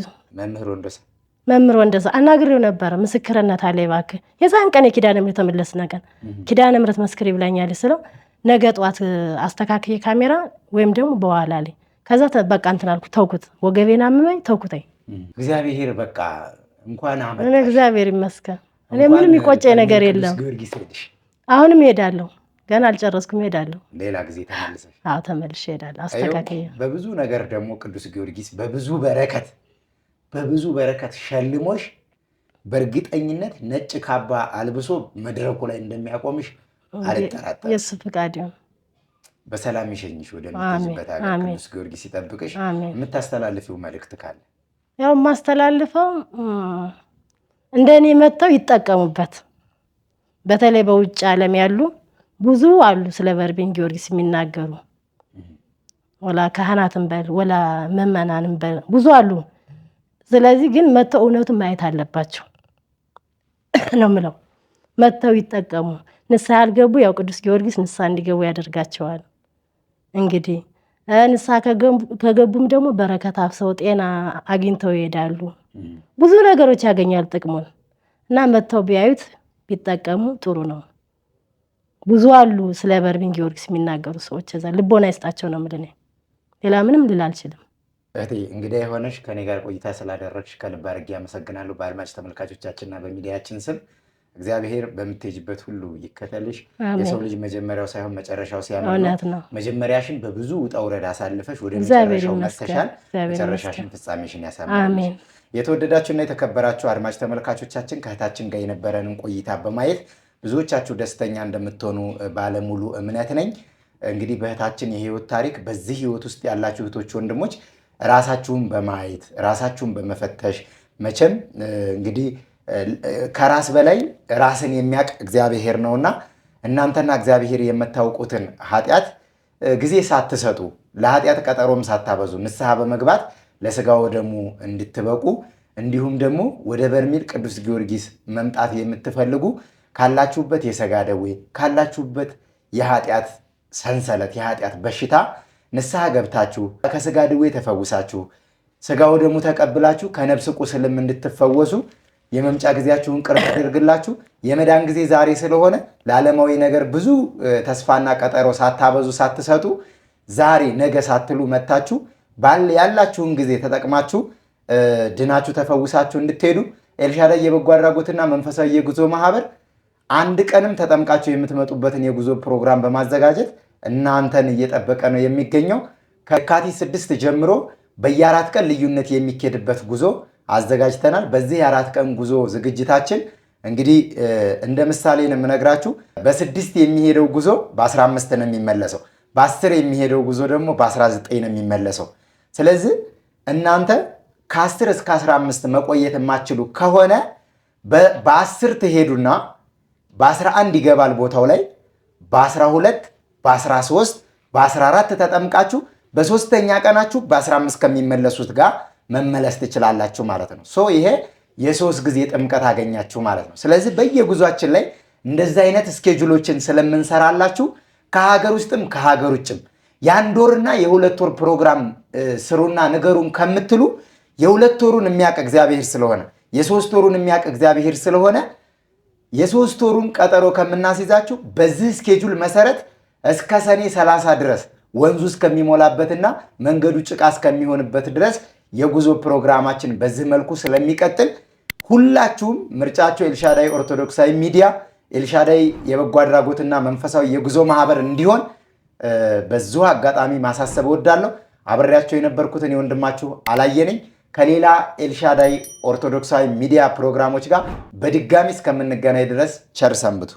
መምህር ወንደሰ አናግሬው ነበረ። ምስክርነት አለ እባክህ። የዛን ቀን የኪዳነ ምሕረት ተመለስና ቀን ኪዳነ ምሕረት መስክሪ ብላኛለች ስለው ነገ ጠዋት አስተካክዬ ካሜራ ወይም ደግሞ በኋላ ላይ ከዛ በቃ እንትን አልኩት፣ ተውኩት። ወገቤን አመመኝ፣ ተውኩትኝ። እግዚአብሔር በቃ እንኳን አመጣሽ። እኔ እግዚአብሔር ይመስገን። እኔ ምንም የሚቆጨኝ ነገር የለም። አሁንም እሄዳለሁ፣ ገና አልጨረስኩም፣ እሄዳለሁ። ሌላ ጊዜ ተመልሰሽ? አዎ ተመልሼ እሄዳለሁ አስተካክዬ። በብዙ ነገር ደግሞ ቅዱስ ጊዮርጊስ በብዙ በረከት ሸልሞሽ በእርግጠኝነት ነጭ ካባ አልብሶ መድረኩ ላይ እንደሚያቆምሽ አልጠራጠርም። የእሱ ፍቃድ ይሁን። በሰላም ይሸኝሽ ወደምትሄጂበት ሀገር ቅዱስ ጊዮርጊስ ይጠብቅሽ። የምታስተላልፊው መልእክት ካለ? ያው የማስተላልፈው እንደኔ መጥተው ይጠቀሙበት። በተለይ በውጭ ዓለም ያሉ ብዙ አሉ ስለ በርሜል ጊዮርጊስ የሚናገሩ ወላ ካህናትን በል ወላ መመናንን በል ብዙ አሉ። ስለዚህ ግን መጥተው እውነቱን ማየት አለባቸው ነው የምለው። መጥተው ይጠቀሙ። ንስሐ ያልገቡ ያው ቅዱስ ጊዮርጊስ ንስሐ እንዲገቡ ያደርጋቸዋል። እንግዲህ ንስሐ ከገቡም ደግሞ በረከት አፍሰው ጤና አግኝተው ይሄዳሉ። ብዙ ነገሮች ያገኛሉ ጥቅሙን እና መጥተው ቢያዩት ቢጠቀሙ ጥሩ ነው። ብዙ አሉ ስለ በርሜል ጊዮርጊስ የሚናገሩ ሰዎች። እዛ ልቦና ይስጣቸው ነው የምልህ። ሌላ ምንም ልል አልችልም። እህቴ እንግዲህ የሆነሽ ከኔ ጋር ቆይታ ስላደረግሽ ከልብ አድርጌ አመሰግናለሁ። በአድማጭ ተመልካቾቻችንና በሚዲያችን ስም እግዚአብሔር በምትሄጂበት ሁሉ ይከተልሽ። የሰው ልጅ መጀመሪያው ሳይሆን መጨረሻው ሲያምር ነው። መጀመሪያሽን በብዙ ውጣ ውረድ አሳልፈሽ ወደ መጨረሻው መጥተሻል። መጨረሻሽን ፍጻሜሽን ያሳምርልሽ። የተወደዳችሁና የተከበራችሁ አድማጭ ተመልካቾቻችን ከእህታችን ጋር የነበረንን ቆይታ በማየት ብዙዎቻችሁ ደስተኛ እንደምትሆኑ ባለሙሉ እምነት ነኝ። እንግዲህ በእህታችን የህይወት ታሪክ በዚህ ህይወት ውስጥ ያላችሁ እህቶች፣ ወንድሞች ራሳችሁን በማየት ራሳችሁን በመፈተሽ መቼም እንግዲህ ከራስ በላይ ራስን የሚያውቅ እግዚአብሔር ነውና እናንተና እግዚአብሔር የምታውቁትን ኃጢአት ጊዜ ሳትሰጡ ለኃጢአት ቀጠሮም ሳታበዙ ንስሐ በመግባት ለስጋ ወደሙ እንድትበቁ እንዲሁም ደግሞ ወደ በርሜል ቅዱስ ጊዮርጊስ መምጣት የምትፈልጉ ካላችሁበት የሥጋ ደዌ ካላችሁበት የኃጢአት ሰንሰለት የኃጢአት በሽታ ንስሐ ገብታችሁ ከሥጋ ደዌ ተፈውሳችሁ ሥጋ ወደሙ ተቀብላችሁ ከነፍስ ቁስልም እንድትፈወሱ የመምጫ ጊዜያችሁን ቅርብ አድርግላችሁ። የመዳን ጊዜ ዛሬ ስለሆነ ለዓለማዊ ነገር ብዙ ተስፋና ቀጠሮ ሳታበዙ ሳትሰጡ ዛሬ ነገ ሳትሉ መታችሁ ያላችሁን ጊዜ ተጠቅማችሁ ድናችሁ ተፈውሳችሁ እንድትሄዱ ኤልሻዳይ የበጎ አድራጎትና መንፈሳዊ የጉዞ ማህበር አንድ ቀንም ተጠምቃችሁ የምትመጡበትን የጉዞ ፕሮግራም በማዘጋጀት እናንተን እየጠበቀ ነው የሚገኘው። ከየካቲት 6 ጀምሮ በየ4 ቀን ልዩነት የሚኬድበት ጉዞ አዘጋጅተናል። በዚህ የ4 ቀን ጉዞ ዝግጅታችን እንግዲህ እንደ ምሳሌ ነው የምነግራችሁ። በ6 የሚሄደው ጉዞ በ15 ነው የሚመለሰው። በ10 የሚሄደው ጉዞ ደግሞ በ19 ነው የሚመለሰው። ስለዚህ እናንተ ከ10 እስከ 15 መቆየት የማትችሉ ከሆነ በ10 ትሄዱና በ11 ይገባል ቦታው ላይ በ12 በ13 በ14 ተጠምቃችሁ በሶስተኛ ቀናችሁ በ15 ከሚመለሱት ጋር መመለስ ትችላላችሁ ማለት ነው። ይሄ የ3 ጊዜ ጥምቀት አገኛችሁ ማለት ነው። ስለዚህ በየጉዟችን ላይ እንደዚህ አይነት ስኬጁሎችን ስለምንሰራላችሁ ከሀገር ውስጥም ከሀገር ውጭም የ1 ወርና የ2 ወር ፕሮግራም ስሩና ንገሩን ከምትሉ የ2 ወሩን የሚያውቅ እግዚአብሔር ስለሆነ የ3 ወሩን የሚያውቅ እግዚአብሔር ስለሆነ የ3 ወሩን ቀጠሮ ከምናስይዛችሁ በዚህ ስኬጁል መሰረት እስከ ሰኔ 30 ድረስ ወንዙ እስከሚሞላበትና መንገዱ ጭቃ እስከሚሆንበት ድረስ የጉዞ ፕሮግራማችን በዚህ መልኩ ስለሚቀጥል ሁላችሁም ምርጫችሁ ኤልሻዳይ ኦርቶዶክሳዊ ሚዲያ ኤልሻዳይ የበጎ አድራጎትና መንፈሳዊ የጉዞ ማህበር እንዲሆን በዚሁ አጋጣሚ ማሳሰብ እወዳለሁ። አብሬያቸው የነበርኩትን የወንድማችሁ አላየነኝ ከሌላ ኤልሻዳይ ኦርቶዶክሳዊ ሚዲያ ፕሮግራሞች ጋር በድጋሚ እስከምንገናኝ ድረስ ቸር ሰንብቱ።